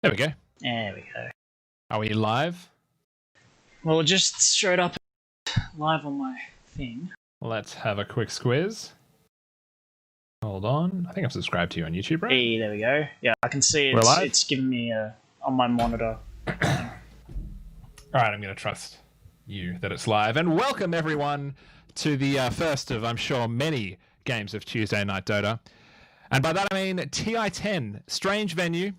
There we go. There we go. Are we live? Well, it just showed up live on my thing. Let's have a quick squiz. Hold on. I think I'm subscribed to you on YouTube, right? Hey, there we go. Yeah, I can see We're live? it's giving me on my monitor. All right, I'm going to trust you that it's live. And welcome, everyone, to the first of, I'm sure, many games of Tuesday Night Dota. And by that I mean TI10, strange venue,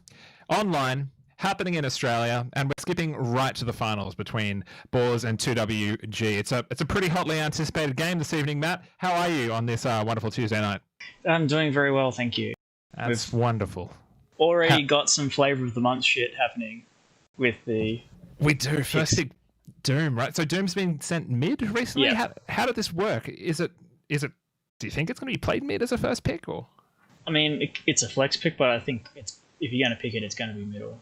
online, happening in Australia, and we're skipping right to the finals between Boars and 2WG. It's a pretty hotly anticipated game this evening, Matt. How are you on this wonderful Tuesday night? I'm doing very well, thank you. That's wonderful. Already got some flavour of the month shit happening with the... We do. First pick Doom, right? So Doom's been sent mid recently? Yeah. How did this work? Is it? Do you think it's going to be played mid as a first pick? Or? I mean, it's a flex pick, but I think if you're going to pick it, it's going to be middle.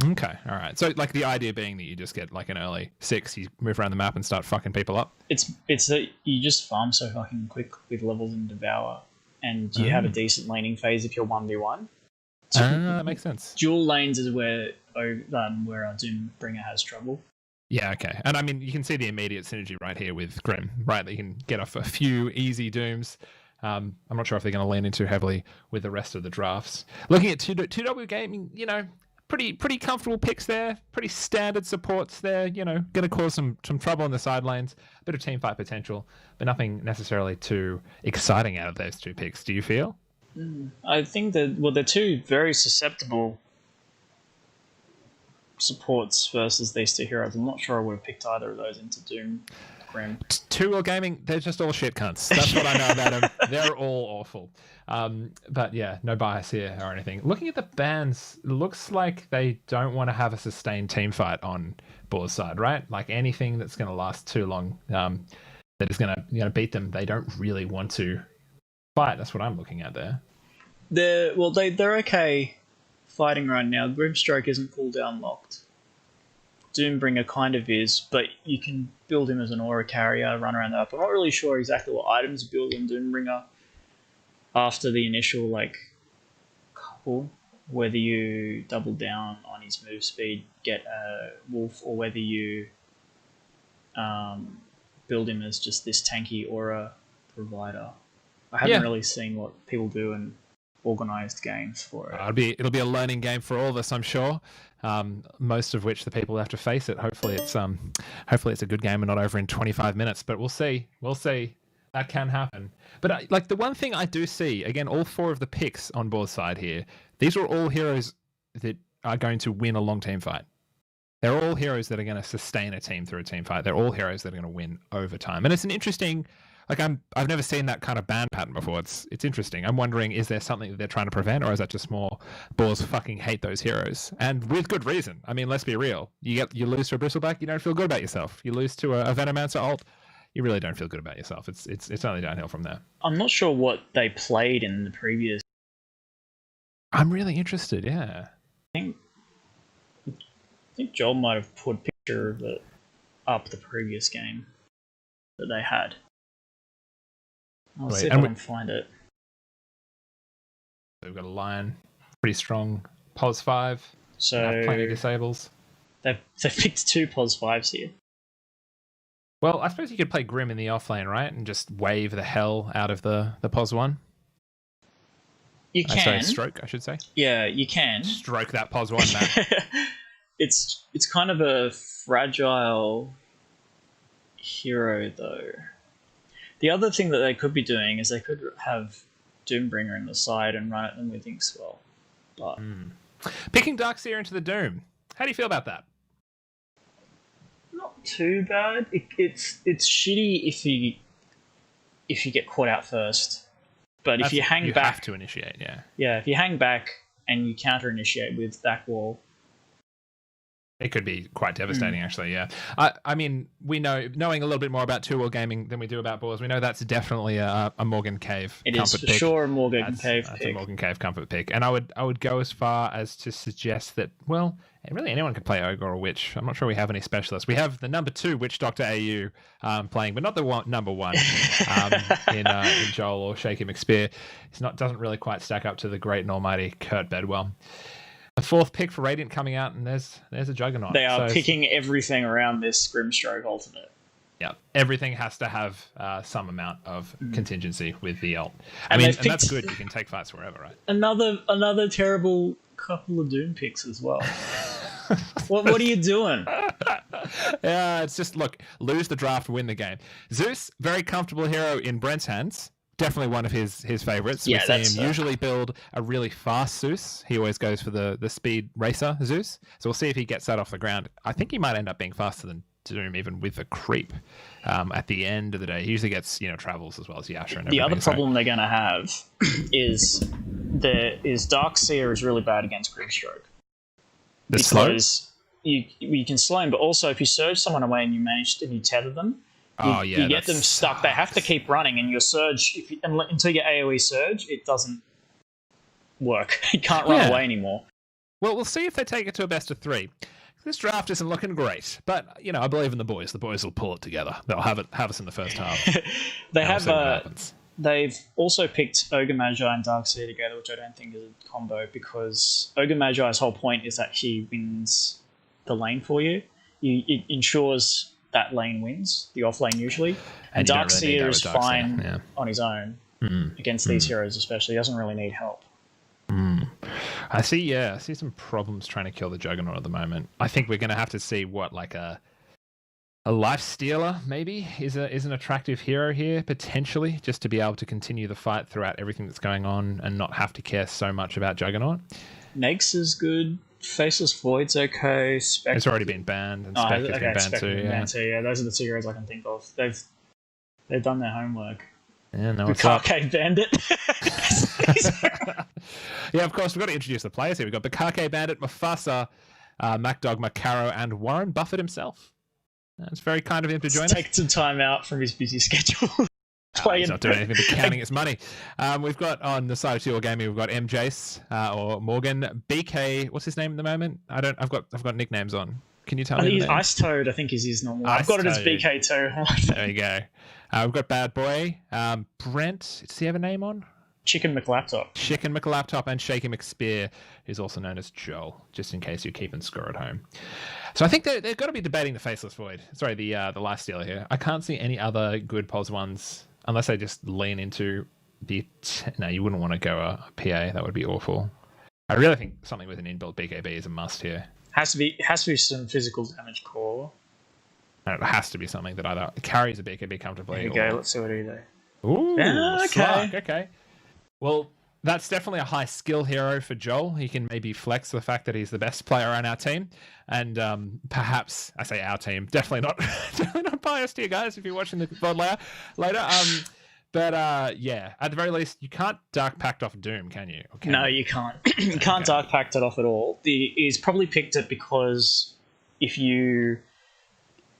Okay, all right. So, like, the idea being that you just get, like, an early 6, you move around the map and start fucking people up? It's that you just farm so fucking quick with levels in Devour, and you have a decent laning phase if you're 1v1. So that makes sense. Dual lanes is where our Doombringer has trouble. Yeah, okay. And, I mean, you can see the immediate synergy right here with Grim, right? That you can get off a few easy Dooms. I'm not sure if they're going to lean in too heavily with the rest of the drafts. Looking at 2W Gaming, you know, pretty comfortable picks there, pretty standard supports there, you know, going to cause some trouble in the side lanes, a bit of team fight potential, but nothing necessarily too exciting out of those two picks. Do you feel? I think that, well, they're two very susceptible supports versus these two heroes. I'm not sure I would have picked either of those into Doom. Grim. 2L Gaming, they're just all shit cunts. That's what I know about them. They're all awful. But yeah, no bias here or anything. Looking at the bans, it looks like they don't want to have a sustained team fight on Boar's side, right? Like anything that's going to last too long, that is going to beat them, they don't really want to fight. That's what I'm looking at there. They're okay fighting right now. Grimstroke isn't cooldown locked. Doombringer kind of is, but you can build him as an aura carrier, run around the map. I'm not really sure exactly what items build on Doombringer after the initial couple, whether you double down on his move speed, get a wolf, or whether you build him as just this tanky aura provider. I haven't really seen what people do in organized games for it. It'll be a learning game for all of us, I'm sure. Most of which the people will have to face it. Hopefully it's a good game and not over in 25 minutes, but we'll see. That can happen. But like the one thing I do see, again, all 4 of the picks on Boar's side here, these are all heroes that are going to win a long team fight. They're all heroes that are going to sustain a team through a team fight. They're all heroes that are going to win over time. And it's an interesting, I've never seen that kind of ban pattern before. It's interesting. I'm wondering, is there something that they're trying to prevent, or is that just more Boars fucking hate those heroes? And with good reason. I mean, let's be real. You lose to a Bristleback, you don't feel good about yourself. You lose to a Venomancer ult, you really don't feel good about yourself. It's only downhill from there. I'm not sure what they played in the previous. I'm really interested, yeah. I think Joel might have put a picture of it up the previous game that they had. I'll see if I can find it. We've got a Lion, pretty strong. Pos 5, so plenty of disables. They've picked 2 Pos 5s here. Well, I suppose you could play Grim in the offlane, right? And just wave the hell out of the Pos 1. You can. Stroke, I should say. Yeah, you can. Stroke that Pos 1, man. It's kind of a fragile hero, though. The other thing that they could be doing is they could have Doombringer in the side and run at them with Inkswell. But picking Darkseer into the Doom. How do you feel about that? Not too bad. It's shitty if you get caught out first. But if you hang back, you have to initiate. Yeah. Yeah, if you hang back and you counter initiate with back wall, it could be quite devastating, actually, yeah. I mean, we knowing a little bit more about 2L Gaming than we do about Boars, we know that's definitely a Morgan Cave it comfort is for pick. sure a Morgan Cave that's pick. A Morgan Cave comfort pick. And I would go as far as to suggest that, well, really anyone could play Ogre or Witch. I'm not sure we have any specialists. We have the number 2 Witch Doctor AU playing, but not the number 1 in Joel or Shaky McSpear. Doesn't really quite stack up to the great and almighty Kurt Bedwell. A fourth pick for Radiant coming out, and there's a Juggernaut. They are So picking everything around this Grimstroke alternate. yeah, everything has to have some amount of contingency with the ult. And And that's good. You can take fights wherever, right? Another terrible couple of Doom picks as well. What are you doing? Yeah, it's just, look, lose the draft, win the game. Zeus, very comfortable hero in Brent's hands. Definitely one of his favorites. Yeah, we see him usually build a really fast Zeus. He always goes for the speed racer Zeus. So we'll see if he gets that off the ground. I think he might end up being faster than Doom, even with the creep. At the end of the day, he usually gets travels as well as Yasha. And the other problem they're going to have is Darkseer is really bad against Grimstroke. Because you can slow him, but also if you surge someone away and you tether them, you get them stuck. They have to keep running, and your surge, until you get AoE surge, it doesn't work. You can't run away anymore. Well, we'll see if they take it to a best of 3. This draft isn't looking great, but I believe in the boys. The boys will pull it together. They'll have us in the first half. They've also picked Ogre Magi and Darkseer together, which I don't think is a combo, because Ogre Magi's whole point is that he wins the lane for you. It ensures that lane wins, the off lane usually. And Darkseer is fine on his own against these heroes especially. He doesn't really need help. I see some problems trying to kill the Juggernaut at the moment. I think we're going to have to see what, like a Life Stealer maybe is an attractive hero here, potentially, just to be able to continue the fight throughout everything that's going on and not have to care so much about Juggernaut. Negs is good. Faceless Void's okay. It's already been banned, and Spectre's been banned too. Yeah, those are the 2 heroes I can think of. They've done their homework. Yeah, no, it's Bukake Bandit. Yeah, of course, we've got to introduce the players here. We've got Bukake Bandit, Mufasa, MacDogma, Caro, and Warren Buffett himself. It's very kind of him to join us. Take some time out from his busy schedule. He's not doing anything but counting his money. We've got on the side of Two Gaming, we've got MJace or Morgan, BK. What's his name at the moment? I've got nicknames on. Can you tell me? Ice Toad, I think is his normal. I've got it as BK too. There you go. We've got Bad Boy, Brent. Does he have a name on? Chicken McLaptop. Chicken McLaptop, and Shaky McSpear, who's also known as Joel, just in case you're keeping score at home. So I think they've got to be debating the Faceless Void. Sorry, the Life Stealer here. I can't see any other good POS ones unless they just lean into the... No, you wouldn't want to go a PA. That would be awful. I really think something with an inbuilt BKB is a must here. Has to be some physical damage core. No, it has to be something that either carries a BKB comfortably. There you go. Let's see what he do. Ooh, okay. Slark, okay. Well, that's definitely a high skill hero for Joel. He can maybe flex the fact that he's the best player on our team, and perhaps I say our team, definitely not biased here, guys. If you're watching the VOD later, but yeah, at the very least, you can't Dark Pact off Doom, can you? No, you can't. You can't Dark Pact it off at all. He's probably picked it because if you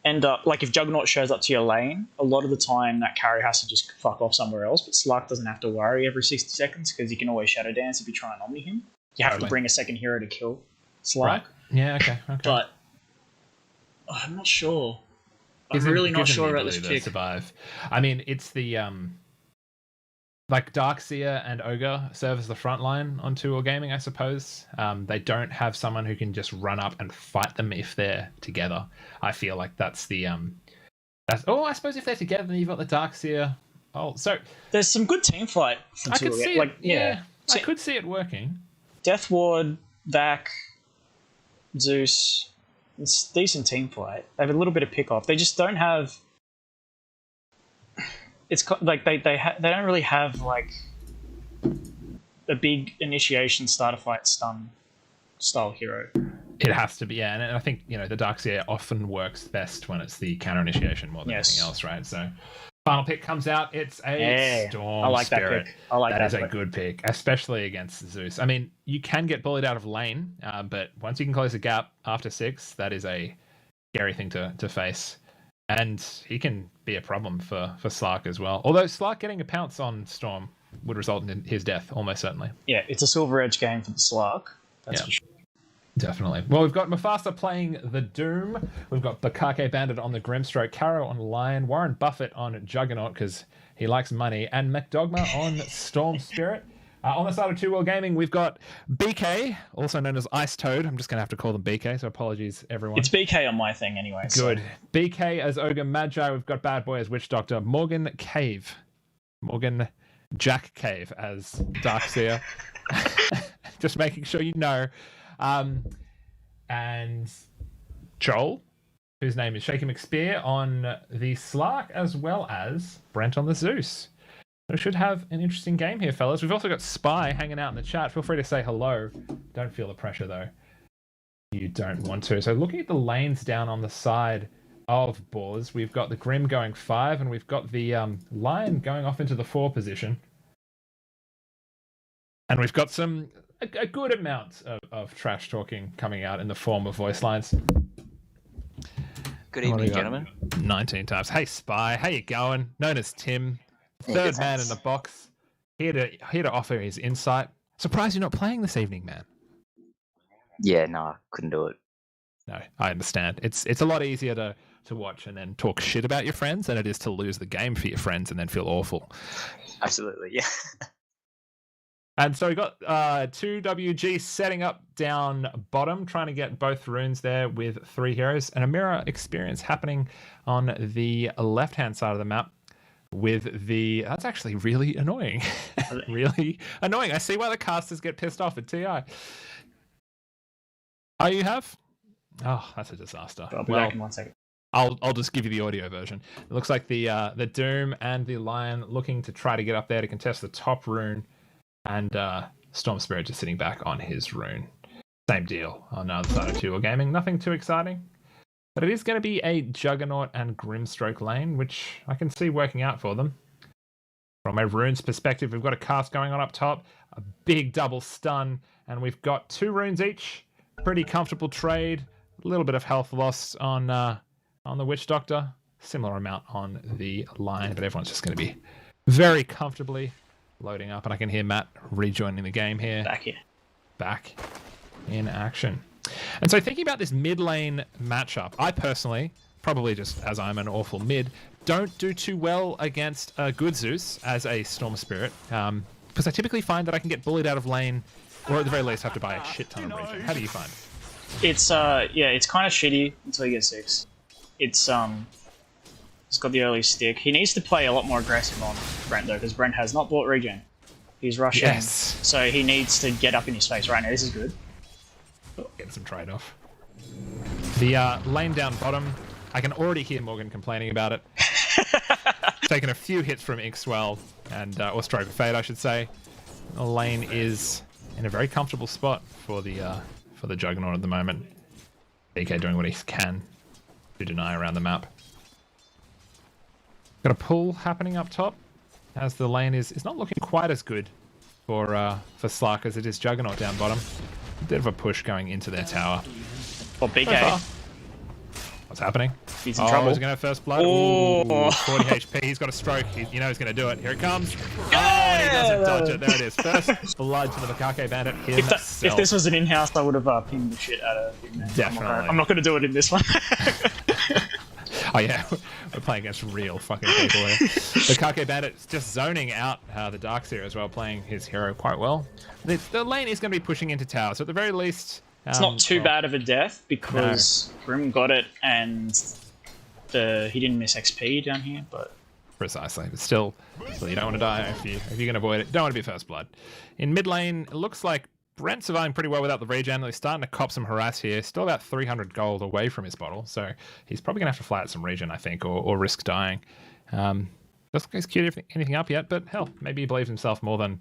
end up, like if Juggernaut shows up to your lane, a lot of the time that carry has to just fuck off somewhere else, but Slark doesn't have to worry every 60 seconds because you can always Shadow Dance if you try and Omni him. You have to bring a second hero to kill Slark. Right. Yeah, okay. But I'm not sure. I'm really not sure about this pick. Survive. I mean, it's the like Darkseer and Ogre serve as the front line on 2 Gaming, I suppose. They don't have someone who can just run up and fight them if they're together. I feel like that's the I suppose if they're together, then you've got the Darkseer. Oh, so there's some good team fight. I could see it. Yeah, I could see it working. Death Ward, Vac, Zeus. It's decent team fight. They have a little bit of pick off. They just don't have. It's like they don't really have like a big initiation starter fight stun style hero. It has to be, yeah, and I think the Darkseer often works best when it's the counter initiation more than anything else, right? So, final pick comes out. It's a Storm I like Spirit. That pick. I like that. That is a good pick, especially against Zeus. I mean, you can get bullied out of lane, but once you can close the gap after 6, that is a scary thing to face. And he can be a problem for Slark as well. Although Slark getting a pounce on Storm would result in his death, almost certainly. Yeah, it's a silver edge game for the Slark. That's for sure. Definitely. Well, we've got Mufasa playing the Doom. We've got Bukake Bandit on the Grimstroke, Caro on Lion, Warren Buffett on Juggernaut because he likes money, and MacDogma on Storm Spirit. On the side of Two World Gaming, we've got BK, also known as Ice Toad. I'm just going to have to call them BK, so apologies, everyone. It's BK on my thing anyway. Good. So. BK as Ogre Magi. We've got Bad Boy as Witch Doctor. Morgan Jack Cave as Darkseer. Just making sure you know. And Joel, whose name is Shaky McSpear, on the Slark, as well as Brent on the Zeus. We should have an interesting game here, fellas. We've also got Spy hanging out in the chat. Feel free to say hello. Don't feel the pressure, though. You don't want to. So looking at the lanes down on the side of Boars, we've got the Grim going 5, and we've got the Lion going off into the 4 position. And we've got a good amount of trash talking coming out in the form of voice lines. Good evening, gentlemen. 19 times. Hey, Spy. How you going? Known as Tim. Third man in the box. Here to offer his insight. Surprised you're not playing this evening, man. Yeah, no, couldn't do it. No, I understand. It's a lot easier to watch and then talk shit about your friends than it is to lose the game for your friends and then feel awful. Absolutely, yeah. And so we got 2WG setting up down bottom, trying to get both runes there with 3 heroes, and a mirror experience happening on the left-hand side of the map with the... That's actually really annoying. Really annoying. I see why the casters get pissed off at TI. Oh, you have? Oh, that's a disaster. I'll be back in 1 second. I'll just give you the audio version. It looks like the Doom and the Lion looking to try to get up there to contest the top rune, and Storm Spirit just sitting back on his rune. Same deal on the other side of Two World Gaming. Nothing too exciting. But it is going to be a Juggernaut and Grimstroke lane, which I can see working out for them. From a runes perspective, we've got a cast going on up top, a big double stun, and we've got 2 runes each. Pretty comfortable trade. A little bit of health loss on the Witch Doctor. Similar amount on the Lion, but everyone's just going to be very comfortably loading up. And I can hear Matt rejoining the game here. Back here. Back in action. And so thinking about this mid lane matchup, I personally, probably just as I'm an awful mid, don't do too well against a good Zeus as a Storm Spirit, because I typically find that I can get bullied out of lane, or at the very least have to buy a shit ton of regen. How do you find it? It's it's kind of shitty until you get 6. It's got the early stick. He needs to play a lot more aggressive on Brent though, because Brent has not bought regen. He's rushing, yes. So he needs to get up in his face right now. This is good. Get some trade-off. The lane down bottom, I can already hear Morgan complaining about it. Taking a few hits from Inkswell, and or Stroke of Fate, I should say. The lane is in a very comfortable spot for the Juggernaut at the moment. BK doing what he can to deny around the map. Got a pull happening up top, as the lane is not looking quite as good for Slark as it is Juggernaut down bottom. A bit of a push going into their tower. For BK. What's happening? He's in trouble. He's going to have first blood. Oh. Ooh, 40 HP. He's got a stroke. You know he's going to do it. Here it comes. And he doesn't dodge it. There it is. First blood to the Macaque Bandit himself. If this was an in-house, I would have pinged the shit out of him. Definitely. I'm not going to do it in this one. Oh yeah, we're playing against real fucking people here. The Kake Bandit's just zoning out the Darkseer as well, playing his hero quite well. The lane is going to be pushing into tower, so at the very least... it's not too bad of a death, because Grim got it, and he didn't miss XP down here, but... Precisely, but still you don't want to die if you can avoid it. Don't want to be first blood. In mid lane, it looks like Brent's surviving pretty well without the regen. He's starting to cop some harass here. Still about 300 gold away from his bottle, so he's probably going to have to fly out some regen, I think, or risk dying. Doesn't think he's queued anything up yet, but hell, maybe he believes himself more than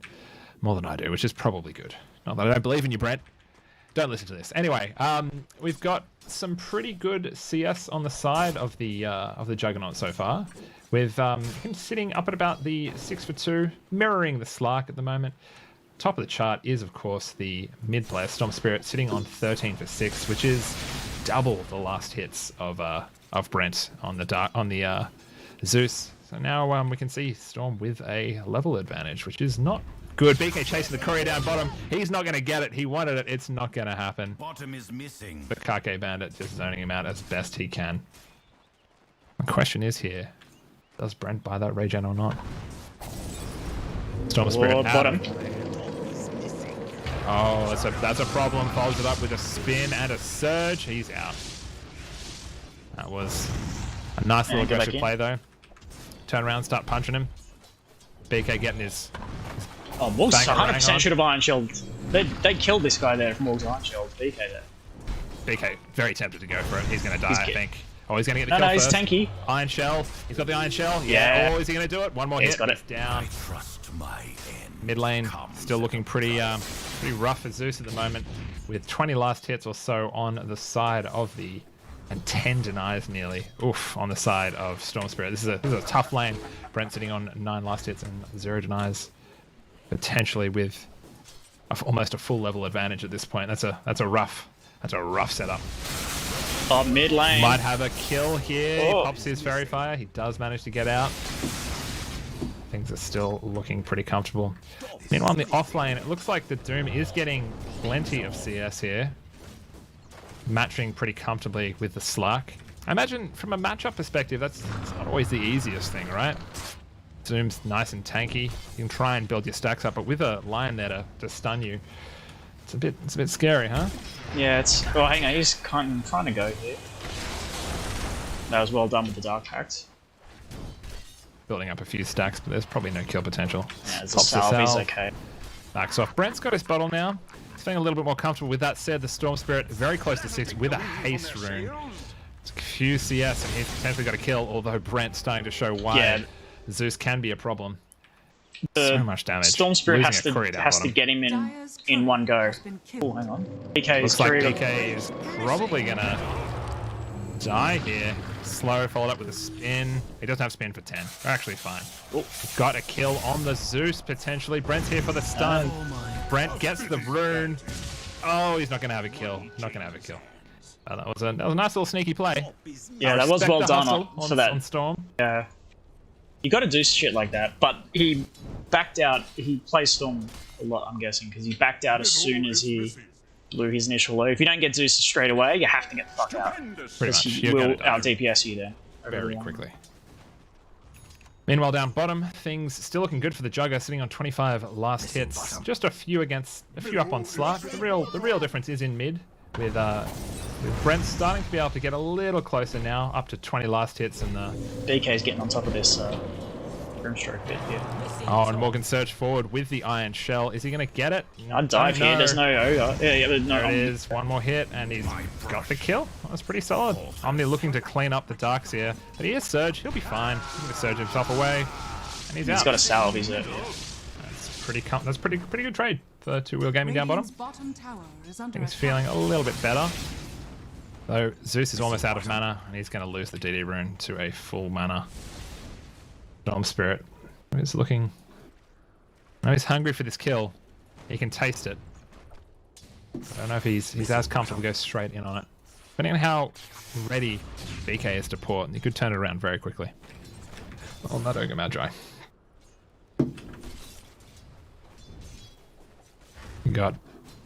I do, which is probably good. Not that I don't believe in you, Brent. Don't listen to this. Anyway, we've got some pretty good CS on the side of the Juggernaut so far, with him sitting up at about the 6 for 2, mirroring the Slark at the moment. Top of the chart is, of course, the mid player, Storm Spirit, sitting on 13 for 6, which is double the last hits of Brent on the Zeus. So now we can see Storm with a level advantage, which is not good. BK chasing the courier down bottom. He's not going to get it. He wanted it. It's not going to happen. Bottom is missing. The Kake Bandit just zoning him out as best he can. The question is here, does Brent buy that regen or not? Storm Spirit bottom. Oh, that's a problem. Follows it up with a spin and a surge. He's out. That was a nice little aggressive play, though. Turn around, start punching him. BK getting his... Oh, Morgs 100% should have Iron Shelled. They killed this guy there if Morgs Iron Shelled BK there. BK, very tempted to go for it. He's going to die, I think. Oh, he's going to get the kill he's first. tanky. Iron Shell. He's got the Iron Shell. Yeah. Oh, is he going to do it? One more hit. He's got it. Down. Mid lane still looking pretty rough for Zeus at the moment, with 20 last hits or so on the side of the... and 10 denies nearly. Oof, on the side of Storm Spirit. This is a tough lane. Brent sitting on 9 last hits and 0 denies. Potentially with almost a full level advantage at this point. That's a rough setup. Oh, mid lane. Might have a kill here. He pops his Fairy Fire. He does manage to get out. Things are still looking pretty comfortable. Meanwhile, on the off lane, it looks like the Doom is getting plenty of CS here. Matching pretty comfortably with the Slark. I imagine from a matchup perspective, that's not always the easiest thing, right? Doom's nice and tanky. You can try and build your stacks up, but with a Lion there to stun you, it's a bit scary, huh? Yeah, it's... Oh, hang on, he's kind of trying to go here. That was well done with the Dark Pact. Building up a few stacks, but there's probably no kill potential. Yeah, there's a salve, he's okay. Backs off. Brent's got his bottle now. He's feeling a little bit more comfortable. With that said, the Storm Spirit very close to 6 with a haste rune. It's a few CS and he's potentially got a kill, although Brent's starting to show why Zeus can be a problem. So much damage. Storm Spirit has to get him in one go. Oh, hang on. BK looks like BK is probably gonna die here. Slow, followed up with a spin. He doesn't have spin for 10. They're actually fine. Got a kill on the Zeus, potentially. Brent's here for the stun. Brent gets the rune. Oh, he's not going to have a kill. Not going to have a kill. That was a nice little sneaky play. Yeah, that was well done on Storm. Yeah. You got to do shit like that. But he backed out. He plays Storm a lot, I'm guessing, because he backed out as soon as he blew his initial low. If you don't get Zeus straight away, you have to get the fuck out. Pretty much. He will out DPS you there. Very quickly. Meanwhile, down bottom, things still looking good for the Jugger, sitting on 25 last hits. Just a few up on Slark. The real difference is in mid, with Brent starting to be able to get a little closer now, up to 20 last hits, and the BK's getting on top of this Grimstroke bit here. Oh, and Morgan surge forward with the Iron Shell. Is he going to get it? I'd dive here. There's no ogre. Yeah, no. There it is. One more hit, and he's got the kill. That's pretty solid. Omni looking to clean up the darks here, but he is surge. He'll be fine. He's going to surge himself away, and he's out. He's got a salve. He's out. That's pretty good trade for Two Wheel Gaming down bottom. I think he's feeling a little bit better. Though Zeus is almost out of mana, and he's going to lose the DD rune to a full mana. Storm Spirit is looking... No, he's hungry for this kill. He can taste it. I don't know if he's as comfortable to go straight in on it. Depending on how ready BK is to port, he could turn it around very quickly. Oh, not Ogre Magi. We got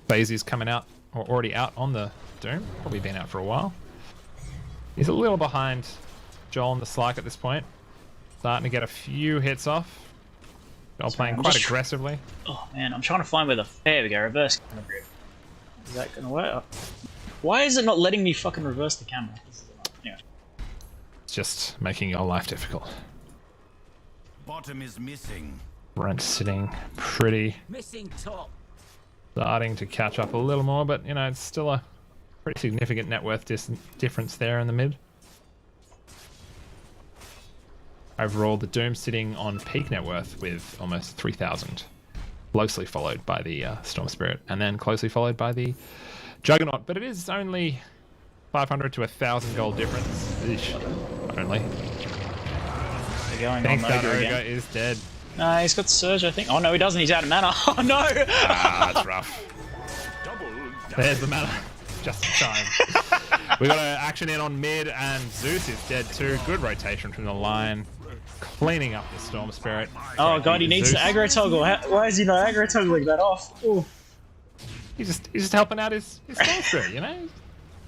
Bazy's coming out, or already out on the Doom. Probably been out for a while. He's a little behind Joel and the Slark at this point. Starting to get a few hits off. Joel playing quite aggressively. Oh man, I'm trying to find where the... There we go, reverse camera grip. Is that gonna work? Why is it not letting me fucking reverse the camera? Anyway. It's just making your life difficult. Bottom is missing. Brent sitting pretty... Missing top. Starting to catch up a little more, but you know, it's still a pretty significant net worth difference there in the mid. Overall, the Doom sitting on peak net worth with almost 3,000. Closely followed by the Storm Spirit, and then closely followed by the Juggernaut. But it is only 500 to 1,000 gold difference. Eesh. Only. I think that Ogre is dead. He's got Surge, I think. Oh no, he doesn't. He's out of mana. Oh no! That's rough. There's the mana. Just in time. We got an action in on mid, and Zeus is dead too. Good rotation from the line. Cleaning up the Storm Spirit. Oh god, he needs to aggro toggle. Why is he not aggro toggling that off? Ooh. He's just helping out his Storm Spirit, you know?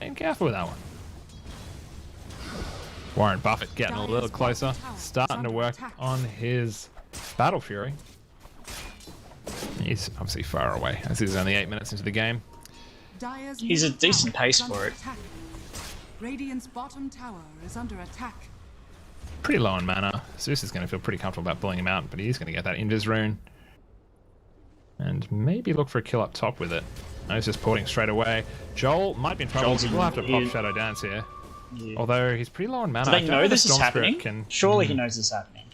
Being careful with that one. Warren Buffett getting a little closer. Starting to work on his Battle Fury. He's obviously far away, as he's only 8 minutes into the game. He's a decent pace for it. Radiant's bottom tower is under attack. Pretty low on mana. Zeus is going to feel pretty comfortable about pulling him out, but he's going to get that invis rune. And maybe look for a kill up top with it. No, he's just porting straight away. Joel might be in trouble. We'll have to pop Shadow Dance here. Yeah. Although he's pretty low on mana. Do they know this is happening? Surely he knows this is happening.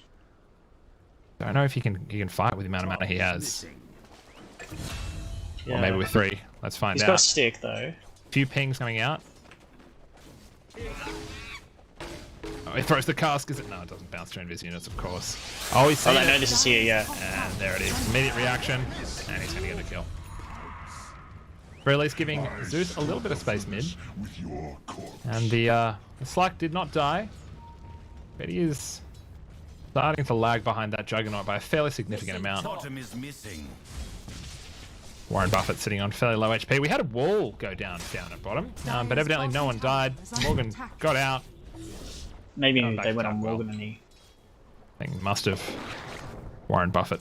I don't know if he can fight with the amount of mana he has. Yeah. Or maybe with 3. Let's find He's out. got a stick though. Few pings coming out. Oh, he throws the cask. Is it? No, it doesn't bounce to invis units, of course. Oh, he's Oh, seen they know it. this is here, yeah. And there it is. Immediate reaction. And he's going to get the kill. Or at least giving Zeus a little bit of space mid. And the Slack did not die. But he is starting to lag behind that Juggernaut by a fairly significant amount. Bottom is missing. Warren Buffett sitting on fairly low HP. We had a wall go down at bottom. But evidently no one died. Morgan got out. Maybe Going back they to went that on well. Morgan and he... I think must have. Warren Buffett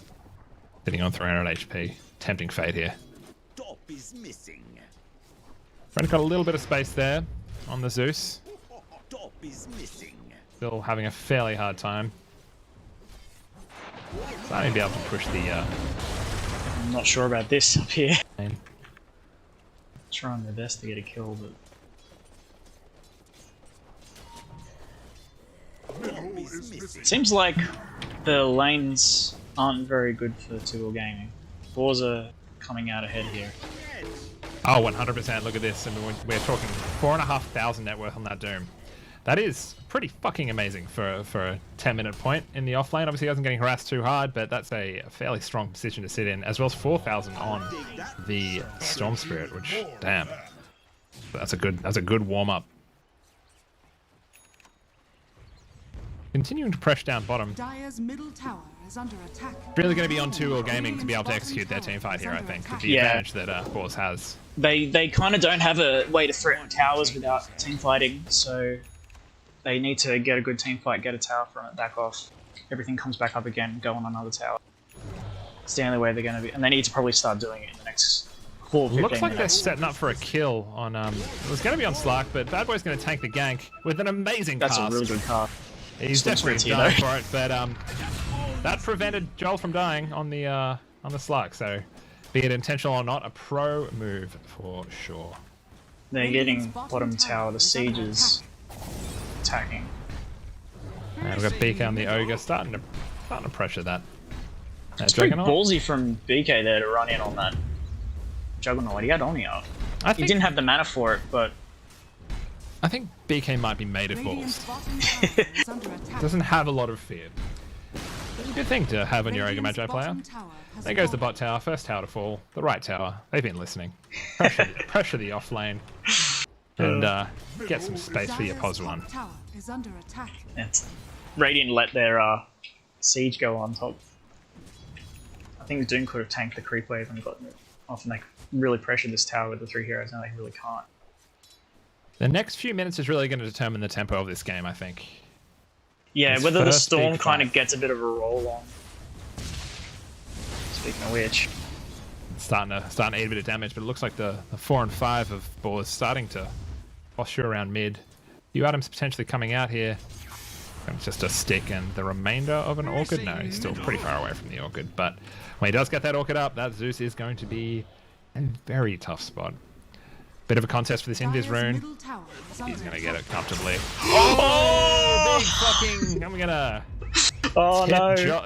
sitting on 300 HP. Tempting fate here. Top is missing. Brent got a little bit of space there on the Zeus. Top is missing. Still having a fairly hard time. Starting to be able to push the I'm not sure about this up here. main. Trying their best to get a kill, but... Seems like the lanes aren't very good for 2L gaming. Boars are coming out ahead here. Oh, 100%. Look at this. And we're talking 4,500 net worth on that Doom. That is pretty fucking amazing for a 10-minute point in the off lane. Obviously, he wasn't getting harassed too hard, but that's a fairly strong position to sit in, as well as 4,000 on the Storm Spirit, which, damn, that's a good warm up. Continuing to press down bottom. Dire's middle tower is under attack. Really going to be on 2L gaming to be able to execute their team fight here, I think, with the Yeah. advantage that Boars has. They kind of don't have a way to threaten towers without team fighting, so they need to get a good team fight, get a tower from it, back off. Everything comes back up again, go on another tower. It's the only way they're going to be, and they need to probably start doing it in the next 15 Looks like they're minutes. setting up for a kill on. It was going to be on Slark, but Bad Boy's going to tank the gank with an amazing That's cast. a really good card. He's Storm desperate Spirit's to here, die though. for it, but that prevented Joel from dying on the Slark. So, be it intentional or not, a pro move for sure. They're getting bottom tower, the siege is attacking. And we've got BK on the Ogre starting to pressure that. It's pretty Juggernaut. ballsy from BK there to run in on that Juggernaut. He had Oni up. I He think didn't have the mana for it, but I think BK might be made of Radiant's balls. bottom tower is under attack. Doesn't have a lot of fear. It's a good thing to have on your Ogre Magi player. There goes the bot tower, first tower to fall. The right tower. They've been listening. Pressure the off lane. And get some space for your pos one. Tower is under attack. it's Radiant let their siege go on top. I think Doom could have tanked the creep wave and gotten it off, and they really pressured this tower with the 3 heroes. Now they really can't. The next few minutes is really going to determine the tempo of this game, I think. Yeah, This whether the first storm big kind fight. of gets a bit of a roll on. Speaking of which, Starting to eat a bit of damage, but it looks like the 4 and 5 of Boars starting to posture around mid. Few items potentially coming out here. And just a stick and the remainder of an Orchid. No, he's still pretty far away from the Orchid, but when he does get that Orchid up, that Zeus is going to be a very tough spot. Bit of a contest for this Invis rune. He's going to get it comfortably. Oh, big fucking... I'm going to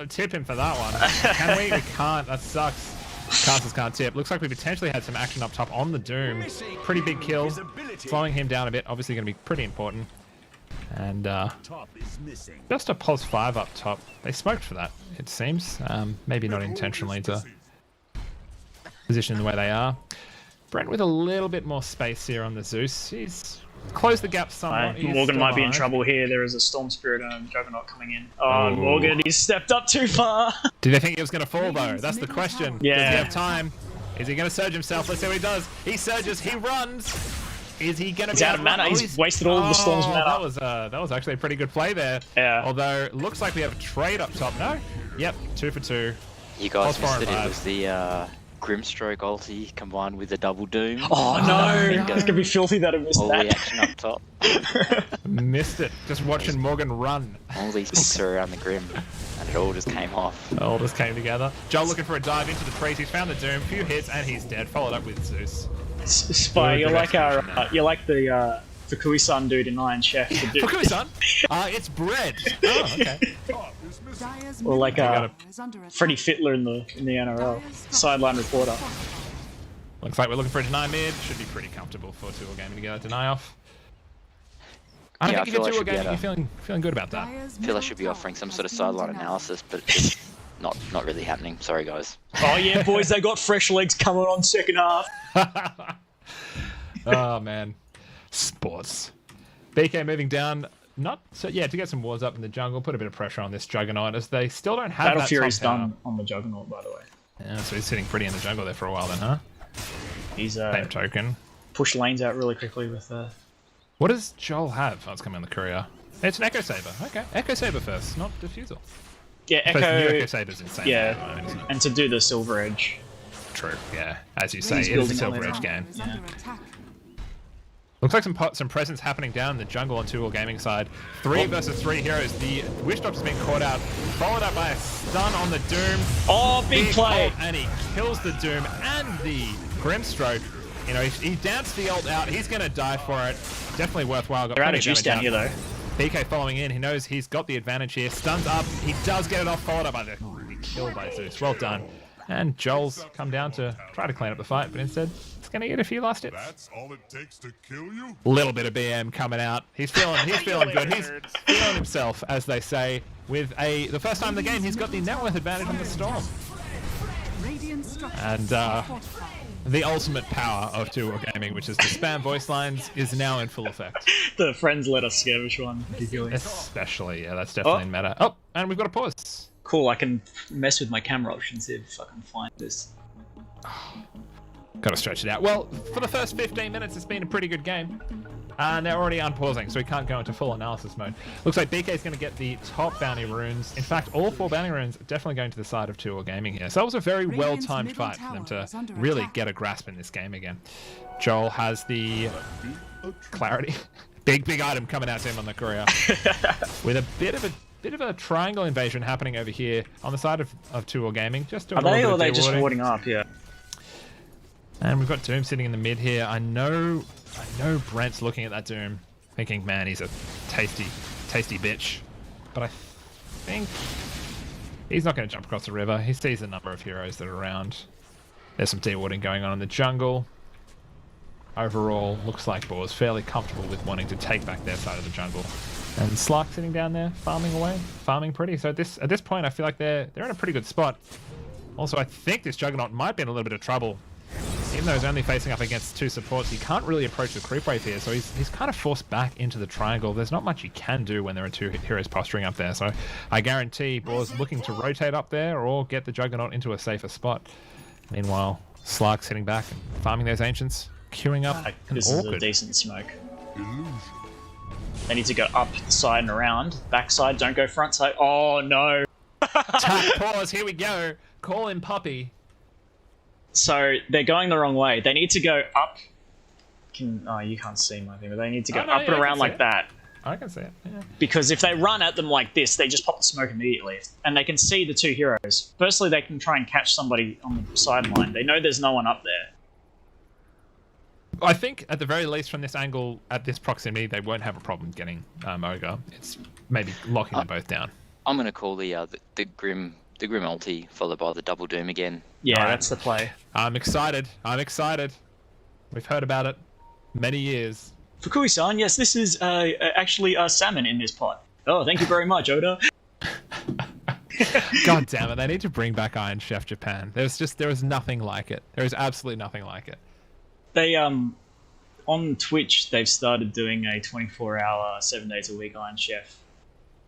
tip him for that one. Can we? We can't. That sucks. Casters can't tip. Looks like we potentially had some action up top on the Doom. Pretty big kill. Slowing him down a bit. Obviously going to be pretty important. And Top is missing. just a pos 5 up top. They smoked for that, it seems. Maybe not intentionally to position the way they are. Brent with a little bit more space here on the Zeus. He's closed the gap somewhat. He's Morgan still might be in behind. trouble here. There is a Storm Spirit and a Juggernaut coming in. Oh, Morgan, he stepped up too far. Did they think he was going to fall though? That's the question. Yeah. Does he have time? Is he going to surge himself? Let's see what he does. He surges. He runs. Is he going to He's be out of mana. Oh, He's wasted all of the Storm's mana. That was actually a pretty good play there. Yeah. Although looks like we have a trade up top. No. Yep. 2 for 2. You guys Pulse missed it. Foreign It was the Grimstroke ulti combined with the double doom. Oh no! Bingo. It's gonna be filthy that I missed All the that. action up top. Missed it. Just watching Morgan run. All these picks are around the Grim, and it all just came off. All just came together. Joel looking for a dive into the trees. He's found the Doom. Few hits and he's dead. Followed up with Zeus. Spy, Good you're like execution our, you're like the Fukui-san dude in Iron Chef. The dude. Fukui-san? It's bread. Oh, okay. Dire's Or like middle gotta- tower is under attack. Freddie Fittler in the NRL. Sideline reporter. Looks like we're looking for a deny mid. Should be pretty comfortable for 2-all gaming to get that deny off. I don't Yeah, think I if feel you're I 2-all should be gaming, able you're feeling good about that. Dire's I feel I middle should be tower offering some has sort of been sideline denied. analysis, but it's not really happening. Sorry, guys. Oh yeah, boys, they got fresh legs coming on second half. Oh man, sports. BK moving down. Not so yeah to get some wards up in the jungle. Put a bit of pressure on this Juggernaut as they still don't have Battle that Fury's top tower. done on the Juggernaut, by the way. Yeah, so he's sitting pretty in the jungle there for a while then, huh? He's Same token. pushed lanes out really quickly with What does Joel have? Oh, it's coming on the courier. It's an Echo Saber. Okay, Echo Saber first, not Diffusal. yeah, Suppose the new Echo Echo. Saber's insane. Yeah, at the moment, isn't it? and to do the Silver Edge. True. Yeah, as you say, He's it is a building Silver on Edge it. game. Is under attack. Looks like some presence happening down the jungle on 2-all gaming side. 3 versus 3 heroes. The Wish Doctor's been caught out, followed up by a stun on the Doom. Oh, big play! Ult, and he kills the Doom and the Grimstroke. You know, he danced the ult out. He's going to die for it. Definitely worthwhile. Got They're out plenty of juice damage down out. here though. BK following in. He knows he's got the advantage here. Stuns up. He does get it off. Followed up by the kill by Zeus. Well done. And Joel's come down to try to clean up the fight, but instead it's going to get a few last hits. That's all it takes to kill you? Little bit of BM coming out. He's feeling good. He's feeling himself, as they say. With the first time in the game, he's got the net worth advantage on the Storm. Radiant structures And are fortified. the ultimate power of 2-all gaming, which is to spam voice lines, is now in full effect. The friends let us skirmish one. Ridiculous. Especially, yeah, that's definitely in meta. Oh, and we've got a pause. Cool, I can mess with my camera options here if I can find this. Got to stretch it out. Well, for the first 15 minutes, it's been a pretty good game. And they're already unpausing, so we can't go into full analysis mode. Looks like BK is going to get the top bounty runes. In fact, all 4 bounty runes are definitely going to the side of 2-all gaming here. So that was a very well-timed middle fight for them tower to is under really attack. get a grasp in this game again. Joel has the clarity. Big item coming out to him on the courier. With a bit of a triangle invasion happening over here on the side of 2-all gaming. Just doing Are a they little or are bit they of just de-warding. warding up? Yeah. And we've got Doom sitting in the mid here. I know Brent's looking at that Doom, thinking, man, he's a tasty bitch. But I think he's not going to jump across the river. He sees the number of heroes that are around. There's some de-warding going on in the jungle. Overall, looks like Boar's fairly comfortable with wanting to take back their side of the jungle. And Slark sitting down there, farming away, farming pretty. So at this point, I feel like they're in a pretty good spot. Also, I think this Juggernaut might be in a little bit of trouble. Even though he's only facing up against 2 supports, he can't really approach the creep wave here, so he's kind of forced back into the triangle. There's not much he can do when there are 2 heroes posturing up there, so I guarantee Boar's looking to rotate up there or get the Juggernaut into a safer spot. Meanwhile, Slark's sitting back and farming those Ancients, queuing up an This is a Orchid. decent smoke. Illusion. They need to go up the side and around. Backside, don't go front side. Oh no! Tap, pause, here we go. Call him Puppy. So they're going the wrong way. They need to go up. Oh, you can't see my thing, but they need to go Oh, no, up yeah, and I can around see like it. that. I can see it, yeah. Because if they run at them like this, they just pop the smoke immediately. And they can see the 2 heroes. Firstly, they can try and catch somebody on the sideline. They know there's no one up there. I think, at the very least, from this angle, at this proximity, they won't have a problem getting Ogre. It's maybe locking them both down. I'm gonna call the Grim ulti followed by the double doom again. Yeah, Alright. that's the play. I'm excited. We've heard about it many years. Fukui-san, yes, this is actually salmon in this pot. Oh, thank you very much, Oda. God damn it, they need to bring back Iron Chef Japan. There is nothing like it. There is absolutely nothing like it. They, on Twitch, they've started doing a 24-hour, 7 days a week Iron Chef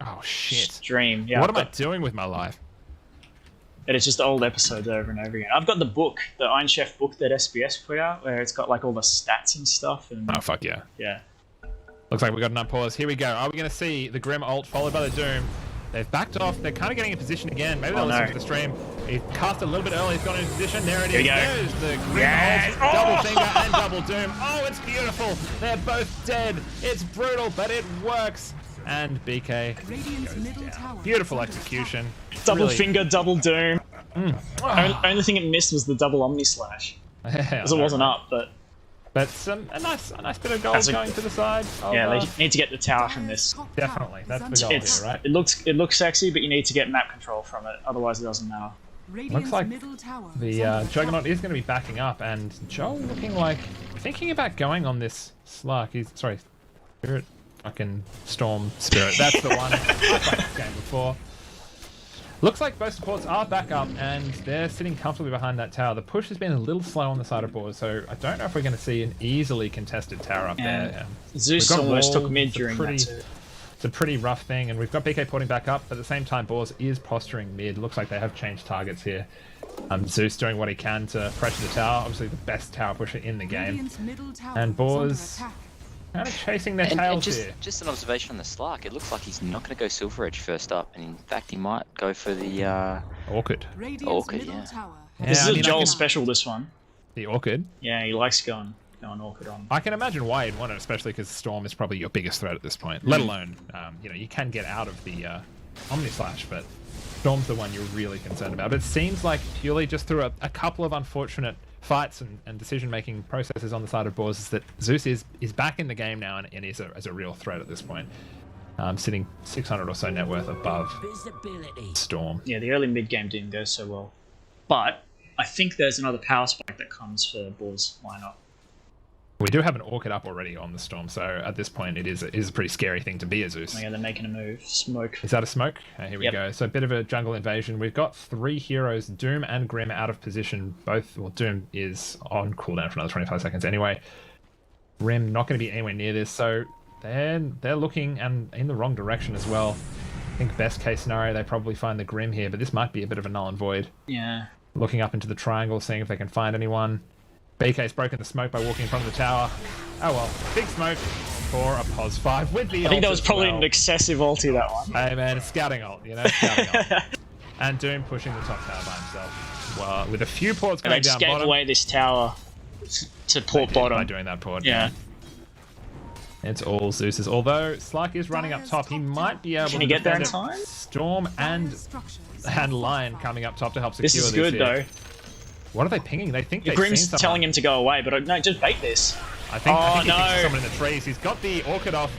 Oh, shit. stream. Yeah, What am I doing with my life? And it's just old episodes over and over again. I've got the book, the Iron Chef book that SBS put out, where it's got like all the stats and stuff. And Oh, fuck yeah. yeah, Looks like we got an unpause. Here we go. Are we going to see the Grim ult followed by the Doom? They've backed off. They're kind of getting in position again. Maybe they'll Oh, listen no. to the stream. He cast a little bit early. He's gone into position. There it Here is. we go. There's the Grim Yes. ult, double Oh. finger and double doom. Oh, it's beautiful. They're both dead. It's brutal, but it works. And BK, Radiant's middle tower. beautiful is under execution. Double Really- finger, double doom. Ah. Only thing it missed was the double Omni Slash. Because it wasn't up, but But a nice bit of gold That's a- going to the side. of, yeah, they need to get the tower from Dire's this. top tower Definitely, is that's under the goal attack. It's here, right? it looks sexy, but you need to get map control from it. Otherwise, it doesn't matter. Radiant's like middle tower is The under Juggernaut attack. is going to be backing up, and Joel looking like thinking about going on this Slark. He's sorry, Spirit, fucking Storm Spirit. That's the one. I played this game before. Looks like both supports are back up, and they're sitting comfortably behind that tower. The push has been a little slow on the side of board, so I don't know if we're going to see an easily contested tower up And there. Zeus We've got almost wall. took mid It's a during pretty- that too. It's a pretty rough thing, and we've got BK porting back up, but at the same time, Boars is posturing mid. Looks like they have changed targets here. Zeus doing what he can to pressure the tower. Obviously, the best tower pusher in the game. Radiant's middle tower And is Boars under attack. kind of chasing their And tails just, here. just an observation on the Slark. It looks like he's not going to go Silver Edge first up, and in fact, he might go for the Awkward. Radiant's Orchid, middle yeah. tower. Yeah, This is I a mean, I Joel can- special, this one. The Orchid. Yeah, he likes going Orchid on. I can imagine why you'd want it, especially because Storm is probably your biggest threat at this point. Let alone, you can get out of the Omni Slash, but Storm's the one you're really concerned about. But it seems like purely just through a couple of unfortunate fights and decision-making processes on the side of Boars is that Zeus is back in the game now and is as a real threat at this point. Sitting 600 or so net worth above Storm. Yeah, the early mid game didn't go so well. But I think there's another power spike that comes for Boar's lineup. We do have an Orchid up already on the Storm, so at this point it is a pretty scary thing to be a Zeus. Oh, yeah, they're making a move. Smoke. Is that a smoke? Here we Yep. go. So a bit of a jungle invasion. We've got 3 heroes, Doom and Grim, out of position. Doom is on cooldown for another 25 seconds anyway. Grim not going to be anywhere near this, so they're looking and in the wrong direction as well. I think best case scenario they probably find the Grim here, but this might be a bit of a null and void. Yeah. Looking up into the triangle, seeing if they can find anyone. BK's broken the smoke by walking in front of the tower. Oh well, big smoke for a pos 5 with the I think ult that was as probably well. an excessive ulti, that one. Hey man, it's scouting ult, scouting ult. And Doom pushing the top tower by himself. Well, with a few ports And going they just down gave bottom. away this tower to port By bottom. doing that port. Yeah. It's all Zeus's. Although Slark is running up Dire's top, he top might tower be able Can to he get there in defend it. time? Storm and Dire's structures Lion are coming up top to help secure This is good, here. though. What are they pinging? They think they've seen Grim's someone. telling him to go away, but no, just bait this. I think Oh, he thinks no. there's someone in the trees. He's got the Orchid off.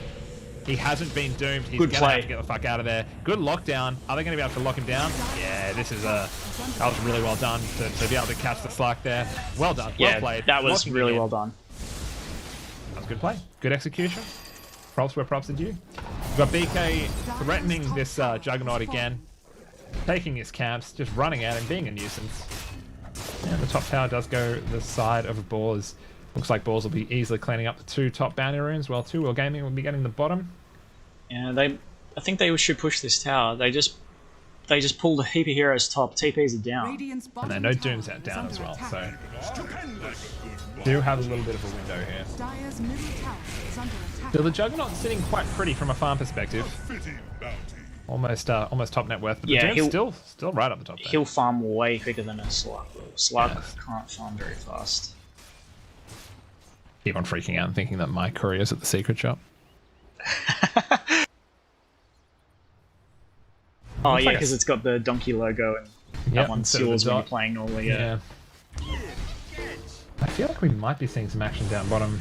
He hasn't been doomed. He's Good gonna have play. to get the fuck out of there. Good lockdown. Are they going to be able to lock him down? Yeah, that was really well done to be able to catch the Slark there. Well done. Yeah, well played. that was Locking really him in. well done. That was good play. Good execution. Props where props are due. We've got BK threatening this Juggernaut again. Taking his camps, just running at him, being a nuisance. And the top tower does go the side of Boars. Looks like Boars will be easily cleaning up the 2 top bounty runes, while 2 World Gaming will be getting the bottom. Yeah, I think they should push this tower. They just pulled a heap of heroes top. TPs are down. Radiant's And bottom they know tower Doom's out is down under as well, attack. so do have a little bit of a window here. Dire's middle tower is under attack. So the Juggernaut's sitting quite pretty from a farm perspective. Fitting bounty. Almost top net worth, but Yeah, the Doom's still right up the top there. He'll farm way quicker than a Slug. Slug Yes. can't farm very fast. Keep on freaking out and thinking that my courier's at the secret shop. Oh Looks yeah, like because it's got the donkey logo and Yep, that one's instead of the yours when you're dot. playing normally. Yeah. I feel like we might be seeing some action down bottom.